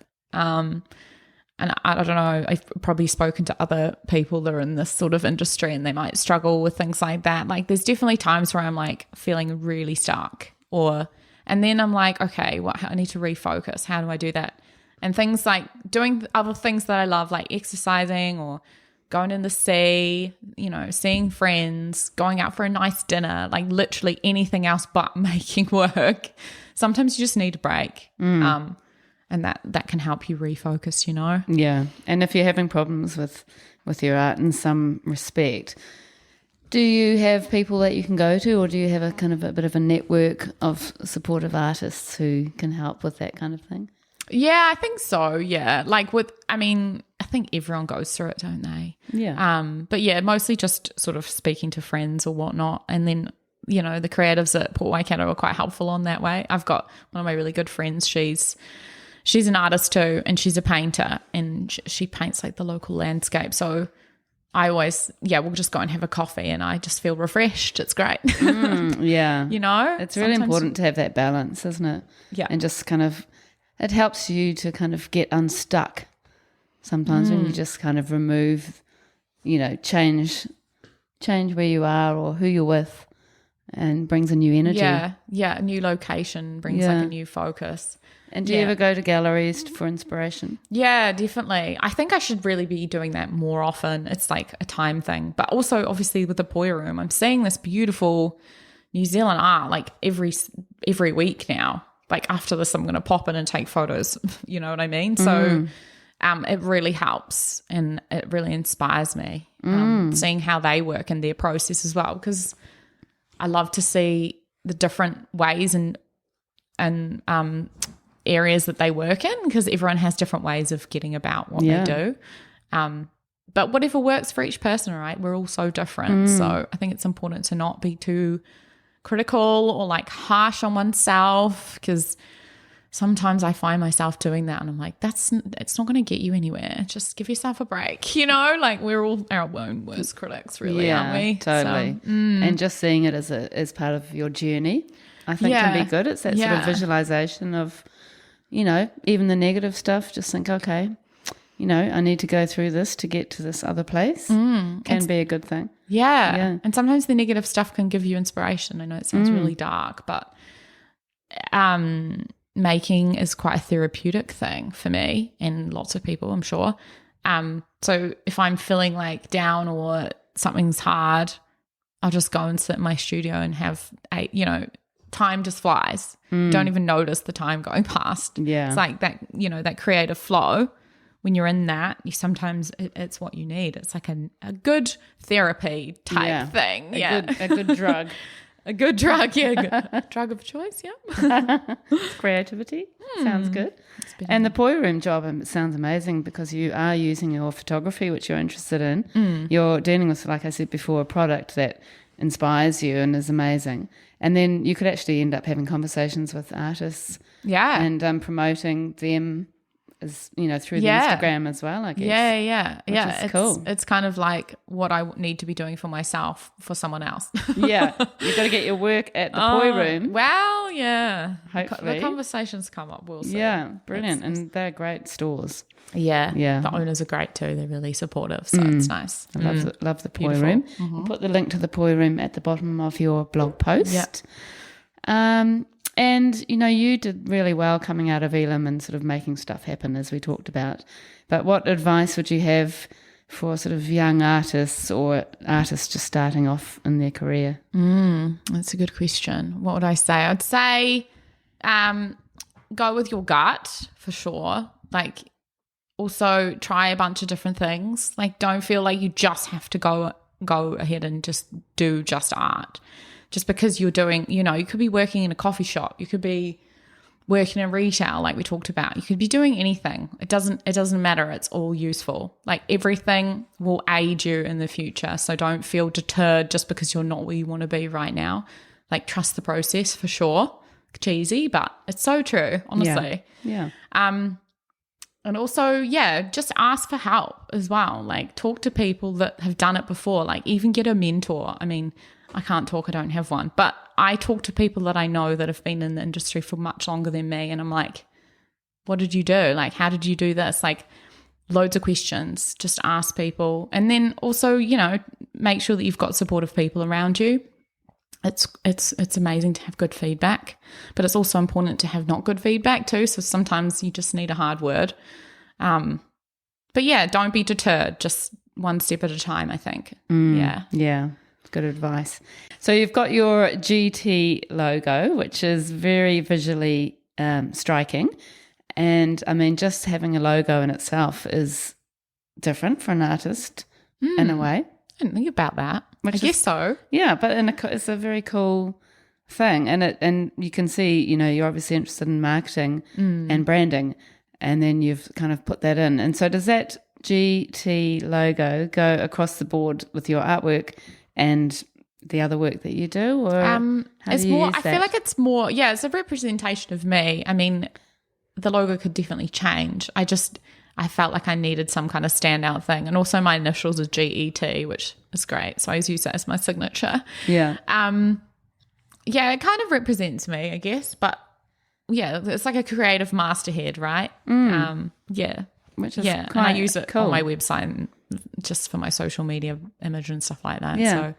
And I don't know, I've probably spoken to other people that are in this sort of industry and they might struggle with things like that. Like there's definitely times where I'm like feeling really stuck and then I'm like, okay, I need to refocus. How do I do that? And things like doing other things that I love, like exercising or going in the sea, seeing friends, going out for a nice dinner, like literally anything else but making work. Sometimes you just need a break. And that can help you refocus, Yeah. And if you're having problems with your art in some respect, do you have people that you can go to, or do you have a kind of a bit of a network of supportive artists who can help with that kind of thing? Yeah, I think so. Yeah. Like I think everyone goes through it, don't they? Yeah. But yeah, mostly just sort of speaking to friends or whatnot. And then, the creatives at Port Waikato are quite helpful on that way. I've got one of my really good friends. She's an artist too, and she's a painter, and she paints like the local landscape. So I always, we'll just go and have a coffee and I just feel refreshed. It's great. Yeah. It's really important to have that balance, isn't it? Yeah. And just kind of, it helps you to kind of get unstuck sometimes when you just kind of remove, change where you are or who you're with, and brings a new energy. Yeah. A new location brings like a new focus. And do you ever go to galleries for inspiration? Yeah, definitely. I think I should really be doing that more often. It's like a time thing. But also, obviously, with the Poi Room, I'm seeing this beautiful New Zealand art like every week now. Like after this, I'm going to pop in and take photos. You know what I mean? So it really helps and it really inspires me seeing how they work and their process as well, because I love to see the different ways and areas that they work in, because everyone has different ways of getting about what they do. but whatever works for each person, right? We're all so different. So I think it's important to not be too critical or like harsh on oneself, because sometimes I find myself doing that and I'm like, it's not going to get you anywhere. Just give yourself a break, like we're all our own worst critics, really, aren't we? Totally. So, and just seeing it as part of your journey, I think can be good. It's that sort of visualization of, even the negative stuff. Just think, okay, I need to go through this to get to this other place. Can be a good thing. Yeah. And sometimes the negative stuff can give you inspiration. I know it sounds really dark, but making is quite a therapeutic thing for me and lots of people, I'm sure. So if I'm feeling like down or something's hard, I'll just go and sit in my studio and have time just flies. Don't even notice the time going past. Yeah. It's like that, that creative flow. When you're in that, sometimes it's what you need. It's like a good therapy type thing. A good drug. A good drug, drug of choice, Creativity, sounds good. And the poi room job sounds amazing because you are using your photography, which you're interested in. You're dealing with, like I said before, a product that inspires you and is amazing. And then you could actually end up having conversations with artists and promoting them as, through the Instagram as well, I guess. It's cool. It's kind of like what I need to be doing for myself for someone else. You've got to get your work at the poi room. Well, yeah. Hopefully. The conversations come up, we'll see. Yeah, brilliant. And they're great stores. Yeah. The owners are great too. They're really supportive, so it's nice. I love the poi room. We'll put the link to the poi room at the bottom of your blog post. And, you did really well coming out of Elam and sort of making stuff happen, as we talked about. But what advice would you have for sort of young artists or artists just starting off in their career? That's a good question. What would I say? I'd say go with your gut for sure. Like, also try a bunch of different things. Like, don't feel like you just have to go ahead and just do just art. Just because you're doing, you could be working in a coffee shop, you could be working in retail like we talked about, you could be doing anything. It doesn't matter. It's all useful. Like, everything will aid you in the future. So don't feel deterred just because you're not where you want to be right now. Like, trust the process for sure. Cheesy, but it's so true, honestly. Yeah. And also, just ask for help as well. Like, talk to people that have done it before. Like, even get a mentor. I mean, I can't talk, I don't have one. But I talk to people that I know that have been in the industry for much longer than me. And I'm like, what did you do? Like, how did you do this? Like, loads of questions. Just ask people. And then also, make sure that you've got supportive people around you. It's amazing to have good feedback, but it's also important to have not good feedback too. So sometimes you just need a hard word. But don't be deterred. Just one step at a time, I think. Yeah. Good advice. So you've got your GT logo, which is very visually striking. And I mean, just having a logo in itself is different for an artist in a way. I didn't think about that. I guess so. Yeah, but it's a very cool thing. And you can see, you're obviously interested in marketing and branding, and then you've kind of put that in. And so does that GT logo go across the board with your artwork and the other work that you do, or it's more? I feel like it's more. Yeah, it's a representation of me. I mean, the logo could definitely change. I felt like I needed some kind of standout thing, and also my initials are GET, which is great. So I always use that as my signature. Yeah. It kind of represents me, I guess. But yeah, it's like a creative masthead, right? Which is and I use it on my website and just for my social media image and stuff like that. Yeah. So,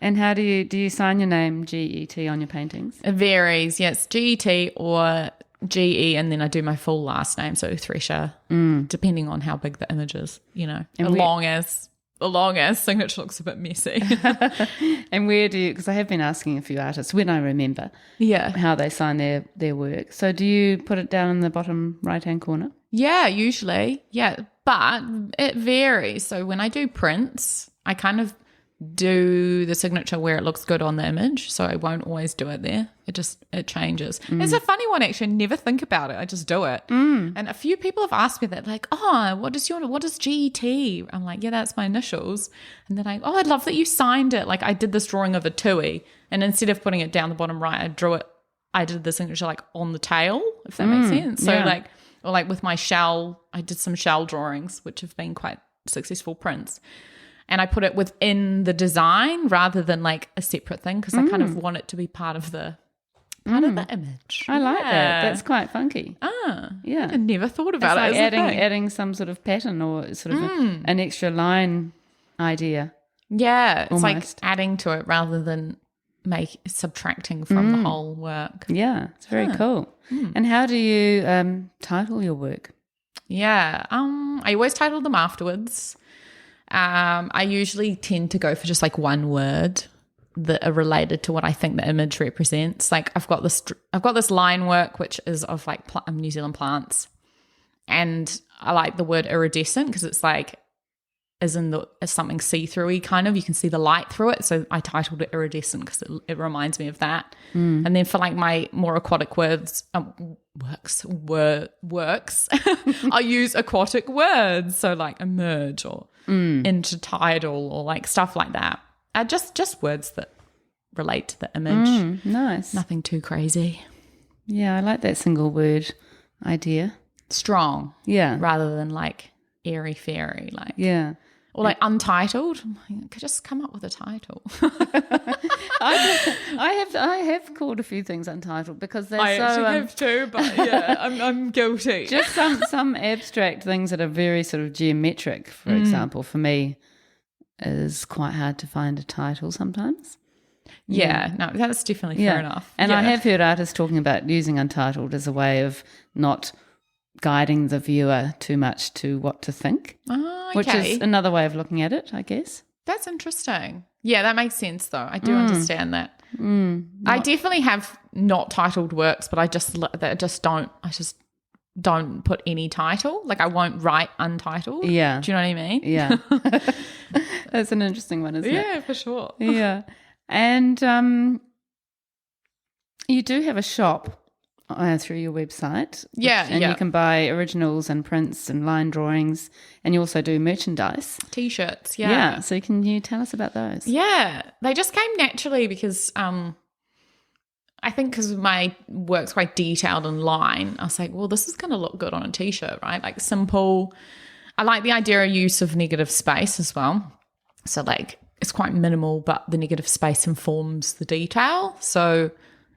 and how do you sign your name GET on your paintings? It varies. Yeah, it's GET or GE, and then I do my full last name, so Thresher, depending on how big the image is. And the long as signature looks a bit messy. And where do you? Because I have been asking a few artists when I remember, how they sign their work. So do you put it down in the bottom right hand corner? Yeah, usually. Yeah, but it varies. So when I do prints, I kind of do the signature where it looks good on the image, so I won't always do it there. It changes. It's a funny one, actually. I never think about it. I just do it. And a few people have asked me that, like, oh, what is GET? I'm like, yeah, that's my initials. And they're like, oh, I love that you signed it. Like, I did this drawing of a tui, and instead of putting it down the bottom right, I did the signature like on the tail, if that makes sense. So like with my shell, I did some shell drawings, which have been quite successful prints. And I put it within the design rather than like a separate thing, because I kind of want it to be part of the image. I like that. That's quite funky. Yeah. I never thought about it's it. Like adding some sort of pattern or sort of an extra line idea. Yeah. It's almost. like adding to it rather than subtracting from the whole work. Yeah. It's very cool. And how do you title your work? Yeah. I always title them afterwards. I usually tend to go for just like one word that are related to what I think the image represents. Like I've got this line work which is of like New Zealand plants, and I like the word iridescent because it's like as something see-through-y kind of, you can see the light through it. So I titled it iridescent because it reminds me of that. And then for like my more aquatic works, I use aquatic words. So like emerge or intertidal or like stuff like that. Just words that relate to the image. Nice. Nothing too crazy. Yeah, I like that single word idea. Strong. Yeah. Rather than like airy-fairy. Like. Yeah. Or like untitled. I could just come up with a title. I have called a few things untitled because they're actually have too, but yeah, I'm guilty. Just some abstract things that are very sort of geometric, for example, for me is quite hard to find a title sometimes. Yeah, no, that's definitely fair enough. And I have heard artists talking about using untitled as a way of not guiding the viewer too much to what to think, which is another way of looking at it, I guess. That's interesting. Yeah, that makes sense though. I do understand that. I definitely have not titled works, but I just don't put any title. Like I won't write untitled. Yeah. Do you know what I mean? Yeah. That's an interesting one, isn't it? Yeah, for sure. Yeah. And you do have a shop through your website. And you can buy originals and prints and line drawings, and you also do merchandise. T-shirts, Yeah, so can you tell us about those? Yeah, they just came naturally because I think because my work's quite detailed and line, I was like, well, this is going to look good on a T-shirt, right? Like simple. I like the idea of use of negative space as well. So like it's quite minimal, but the negative space informs the detail. So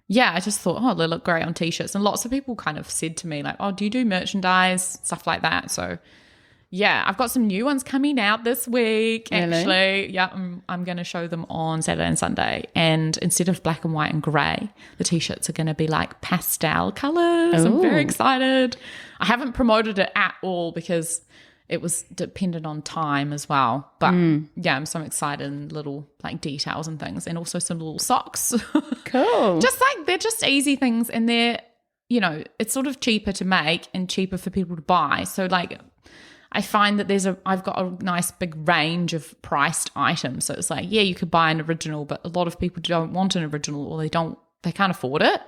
yeah, I just thought, oh, they look great on T-shirts. And lots of people kind of said to me like, oh, do you do merchandise? Stuff like that. So yeah, I've got some new ones coming out this week, actually. Really? Yeah, I'm going to show them on Saturday and Sunday. And instead of black and white and grey, the T-shirts are going to be like pastel colours. I'm very excited. I haven't promoted it at all because it was dependent on time as well. But yeah, I'm so excited, and little like details and things, and also some little socks. Cool. Just like they're just easy things, and they're, you know, it's sort of cheaper to make and cheaper for people to buy. So like I find that I've got a nice big range of priced items. So it's like, yeah, you could buy an original, but a lot of people don't want an original, or they can't afford it.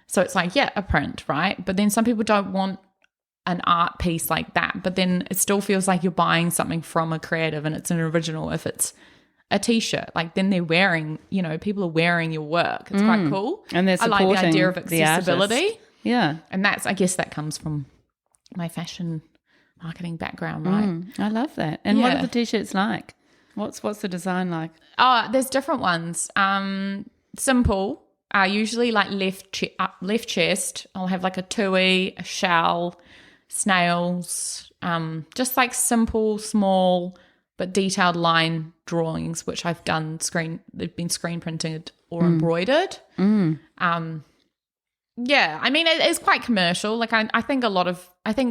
So it's like, yeah, a print, right? But then some people don't want an art piece like that, but then it still feels like you're buying something from a creative and it's an original if it's a T-shirt. Like then they're wearing, you know, people are wearing your work. It's quite cool. And they're supporting I like the idea of accessibility. The artist. Yeah. And I guess that comes from my fashion marketing background, right? I love that. And what are the T-shirts like? What's the design like? Oh, there's different ones. Simple. Usually like left chest. I'll have like a tui, a shell, snails, just like simple, small but detailed line drawings, which I've done they've been screen printed or embroidered. Yeah, I mean, it is quite commercial. Like I think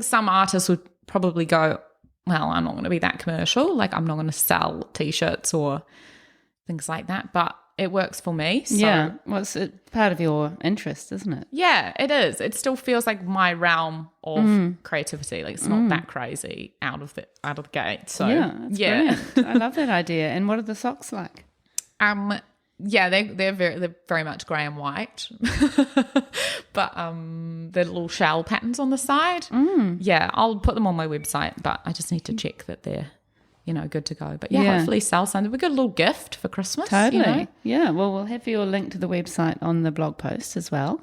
some artists would probably go, well, I'm not going to be that commercial. Like I'm not going to sell T-shirts or things like that. But it works for me. So, yeah. Well, it's part of your interest, isn't it? yeah, it is. It still feels like my realm of creativity. Like it's not that crazy out of the gate. So Yeah, it's brilliant. I love that idea. And what are the socks like? Yeah, they're very much grey and white, but the little shell patterns on the side. Yeah, I'll put them on my website, but I just need to check that they're good to go. But yeah, hopefully sell something. We got a little gift for Christmas. Totally. Yeah. Well, we'll have your link to the website on the blog post as well.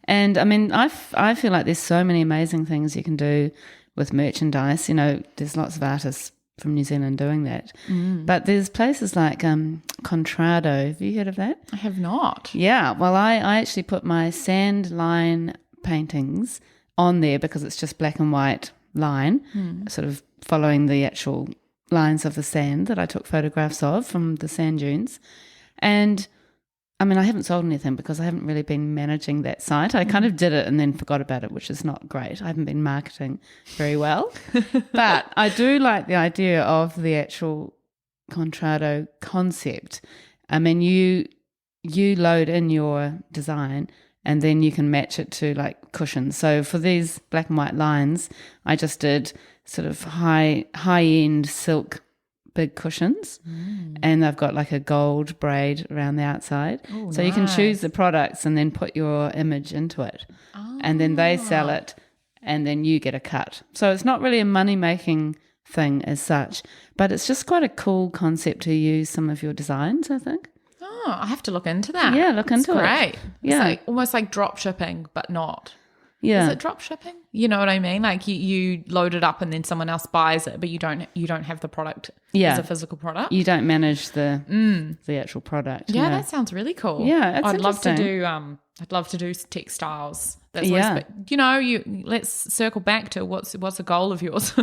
And I mean, I feel like there's so many amazing things you can do with merchandise. There's lots of artists from New Zealand doing that. But there's places like Contrado. Have you heard of that? I have not. Yeah. Well, I actually put my sand line paintings on there because it's just black and white line, sort of following the actual lines of the sand that I took photographs of from the sand dunes. And I mean, I haven't sold anything because I haven't really been managing that site. I kind of did it and then forgot about it, which is not great. I haven't been marketing very well. But I do like the idea of the actual Contrado concept. I mean, you load in your design and then you can match it to like cushions. So for these black and white lines, I just did sort of high-end silk big cushions, and they've got like a gold braid around the outside. Ooh, so you can choose the products and then put your image into it, and then they sell it, and then you get a cut. So it's not really a money-making thing as such, but it's just quite a cool concept to use some of your designs, I think. Oh, I have to look into that. Yeah, look into it. Great. Yeah. It's like, almost like drop shipping, but not. Yeah. Is it drop shipping? You know what I mean? Like you load it up and then someone else buys it, but you don't have the product as a physical product. You don't manage the actual product. Yeah, that sounds really cool. Yeah, it's I'd love to interesting. do textiles. That's always, but let's circle back to what's the goal of yours?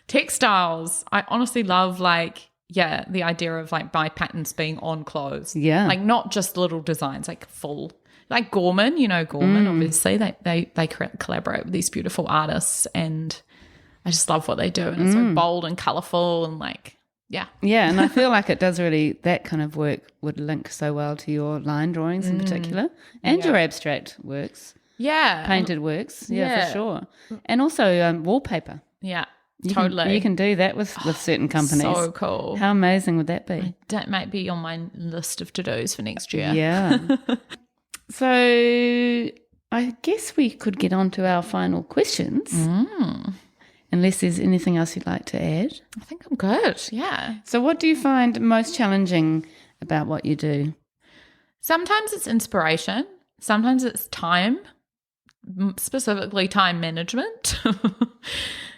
Textiles. I honestly love the idea of like my patterns being on clothes. Yeah. Like not just little designs, like full. Like Gorman, Gorman, obviously, they collaborate with these beautiful artists, and I just love what they do. And it's so bold and colourful and yeah. Yeah, and I feel like it does really, that kind of work would link so well to your line drawings in particular and your abstract works. Yeah. Painted works, for sure. And also wallpaper. Yeah, totally. You can do that with certain companies. So cool. How amazing would that be? That might be on my list of to-dos for next year. Yeah. So I guess we could get on to our final questions, unless there's anything else you'd like to add. I think I'm good, yeah. So what do you find most challenging about what you do? Sometimes it's inspiration. Sometimes it's time, specifically time management,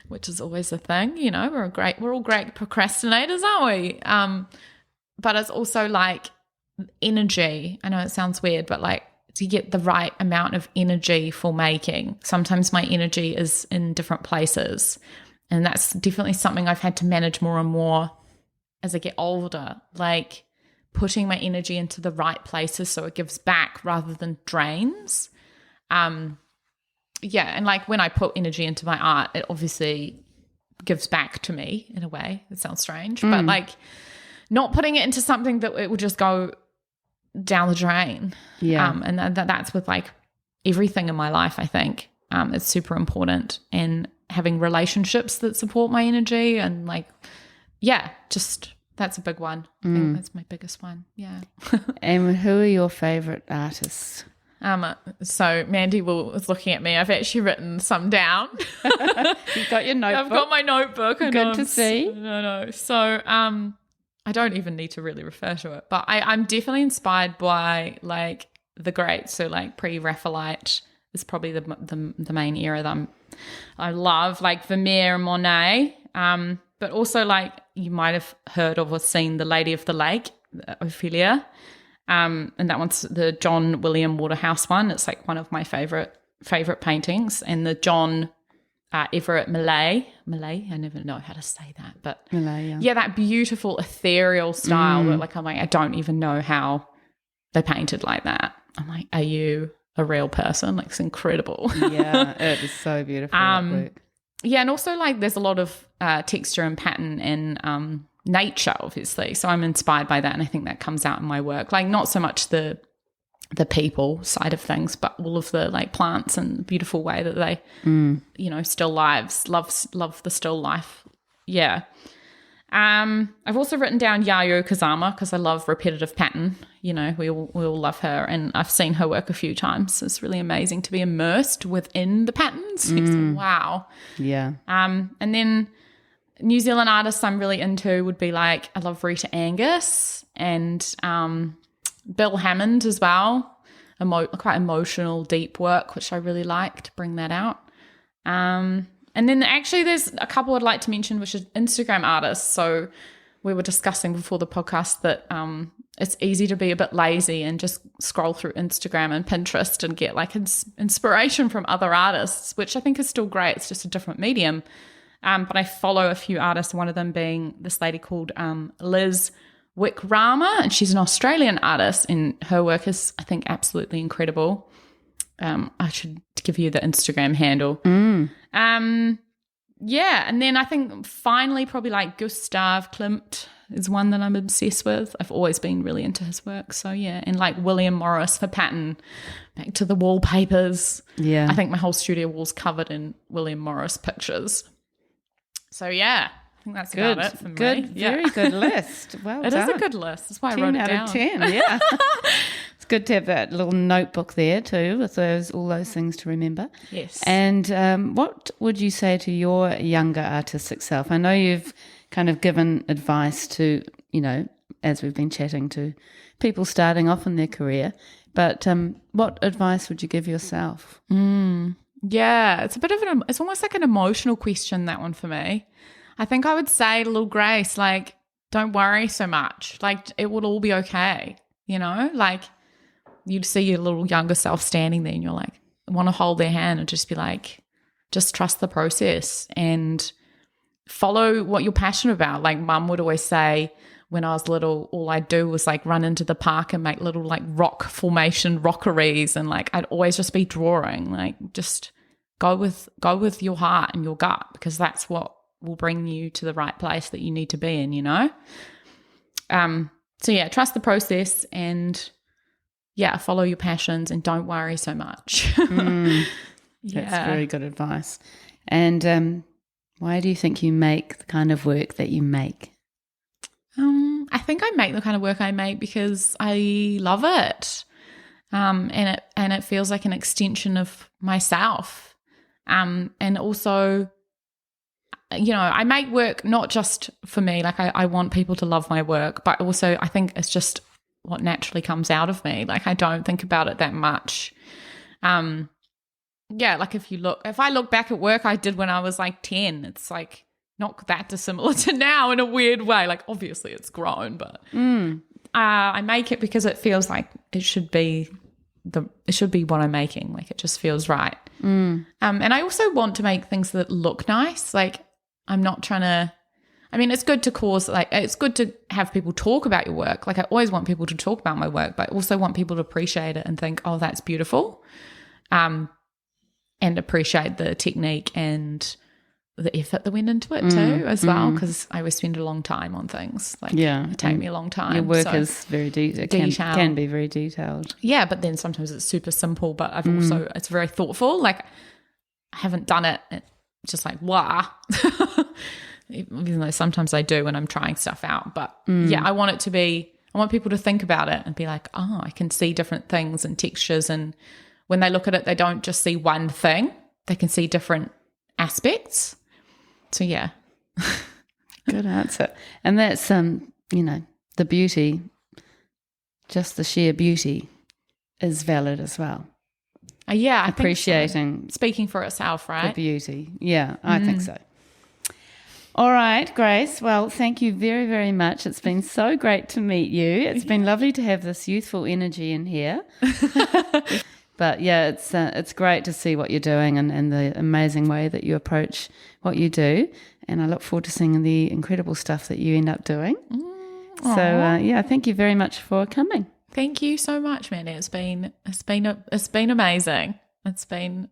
which is always a thing. We're all great procrastinators, aren't we? But it's also like energy. I know it sounds weird, but to get the right amount of energy for making. Sometimes my energy is in different places, and that's definitely something I've had to manage more and more as I get older, like putting my energy into the right places so it gives back rather than drains. And when I put energy into my art, it obviously gives back to me in a way. It sounds strange, but not putting it into something that it will just go down the drain. Yeah. And that's with everything in my life, I think. It's super important, and having relationships that support my energy and just that's a big one. I think that's my biggest one. Yeah. And who are your favourite artists? So Mandy was looking at me. I've actually written some down. You've got your notebook. I've got my notebook. Good to see. No. So I don't even need to really refer to it, but I'm definitely inspired by the greats. So pre-Raphaelite is probably the main era that I love, Vermeer and Monet. But also you might have heard of or seen The Lady of the Lake, Ophelia. And that one's the John William Waterhouse one. It's one of my favorite paintings. And the John Everett Millay, I never know how to say that, but Millay, yeah, that beautiful ethereal style that I'm I don't even know how they painted like that. I'm are you a real person? It's incredible. Yeah, it is so beautiful, that work. Yeah, and also there's a lot of texture and pattern in nature, obviously. So I'm inspired by that, and I think that comes out in my work. Like not so much the people side of things, but all of the like plants and the beautiful way that they, still lives, love the still life. Yeah. I've also written down Yayoi Kusama because I love repetitive pattern. We all love her, and I've seen her work a few times. It's really amazing to be immersed within the patterns. Wow. Yeah. And then New Zealand artists I'm really into would be like, I love Rita Angus and Bill Hammond as well. Quite emotional, deep work, which I really like to bring that out. And then actually there's a couple I'd like to mention, which is Instagram artists. So we were discussing before the podcast that it's easy to be a bit lazy and just scroll through Instagram and Pinterest and get like inspiration from other artists, which I think is still great. It's just a different medium. But I follow a few artists, one of them being this lady called Liz Wickrama, and she's an Australian artist, and her work is, I think, absolutely incredible. I should give you the Instagram handle. Yeah, and then I think finally probably like Gustav Klimt is one that I'm obsessed with. I've always been really into his work. So yeah, and like William Morris for pattern, back to the wallpapers. Yeah. I think my whole studio wall's covered in William Morris pictures. So yeah, I think that's about it for me. Good, very good list. Well It done. is a good list. That's why I wrote it 10 down. out of 10, yeah. It's good to have that little notebook there too with all those things to remember. Yes. And what would you say to your younger artistic self? I know you've kind of given advice to, as we've been chatting to people starting off in their career, but what advice would you give yourself? Yeah, it's it's almost like an emotional question, that one for me. I think I would say to little Grace, like, don't worry so much. Like, it will all be okay, Like, you'd see your little younger self standing there and you're like, want to hold their hand and just be like, just trust the process and follow what you're passionate about. Like, Mum would always say when I was little, all I'd do was like run into the park and make little like rock formation rockeries, and like I'd always just be drawing. Like, just go with your heart and your gut, because that's what will bring you to the right place that you need to be in, So yeah, trust the process and follow your passions and don't worry so much. That's very good advice. And why do you think you make the kind of work that you make? I think I make the kind of work I make because I love it. And it feels like an extension of myself. And also, I make work not just for me. Like I want people to love my work, but also I think it's just what naturally comes out of me. Like I don't think about it that much. Like if I look back at work I did when I was like 10, it's like not that dissimilar to now in a weird way. Like obviously it's grown, but I make it because it feels like it should be what I'm making. Like it just feels right. And I also want to make things that look nice. Like I'm not trying to, it's good to it's good to have people talk about your work. Like I always want people to talk about my work, but I also want people to appreciate it and think, oh, that's beautiful. And appreciate the technique and the effort that went into it too as well, because I always spend a long time on things. Like it takes me a long time. Your work is very detailed. Can be very detailed. Yeah, but then sometimes it's super simple, but I've also, it's very thoughtful. Like I haven't done it just like, wow. Even though sometimes I do when I'm trying stuff out. But I want people to think about it and be like, oh, I can see different things and textures. And when they look at it, they don't just see one thing. They can see different aspects. So, yeah. Good answer. And that's, the beauty, just the sheer beauty is valid as well. I appreciating think so. Speaking for itself, right? The beauty. Yeah, I think so. All right, Grace. Well, thank you very, very much. It's been so great to meet you. It's been lovely to have this youthful energy in here. But yeah, it's great to see what you're doing and the amazing way that you approach what you do. And I look forward to seeing the incredible stuff that you end up doing. So thank you very much for coming. Thank you so much, Mandy. It's been amazing. It's been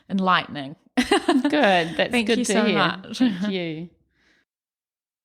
enlightening. Good. That's Thank good you to so hear. much. Thank you.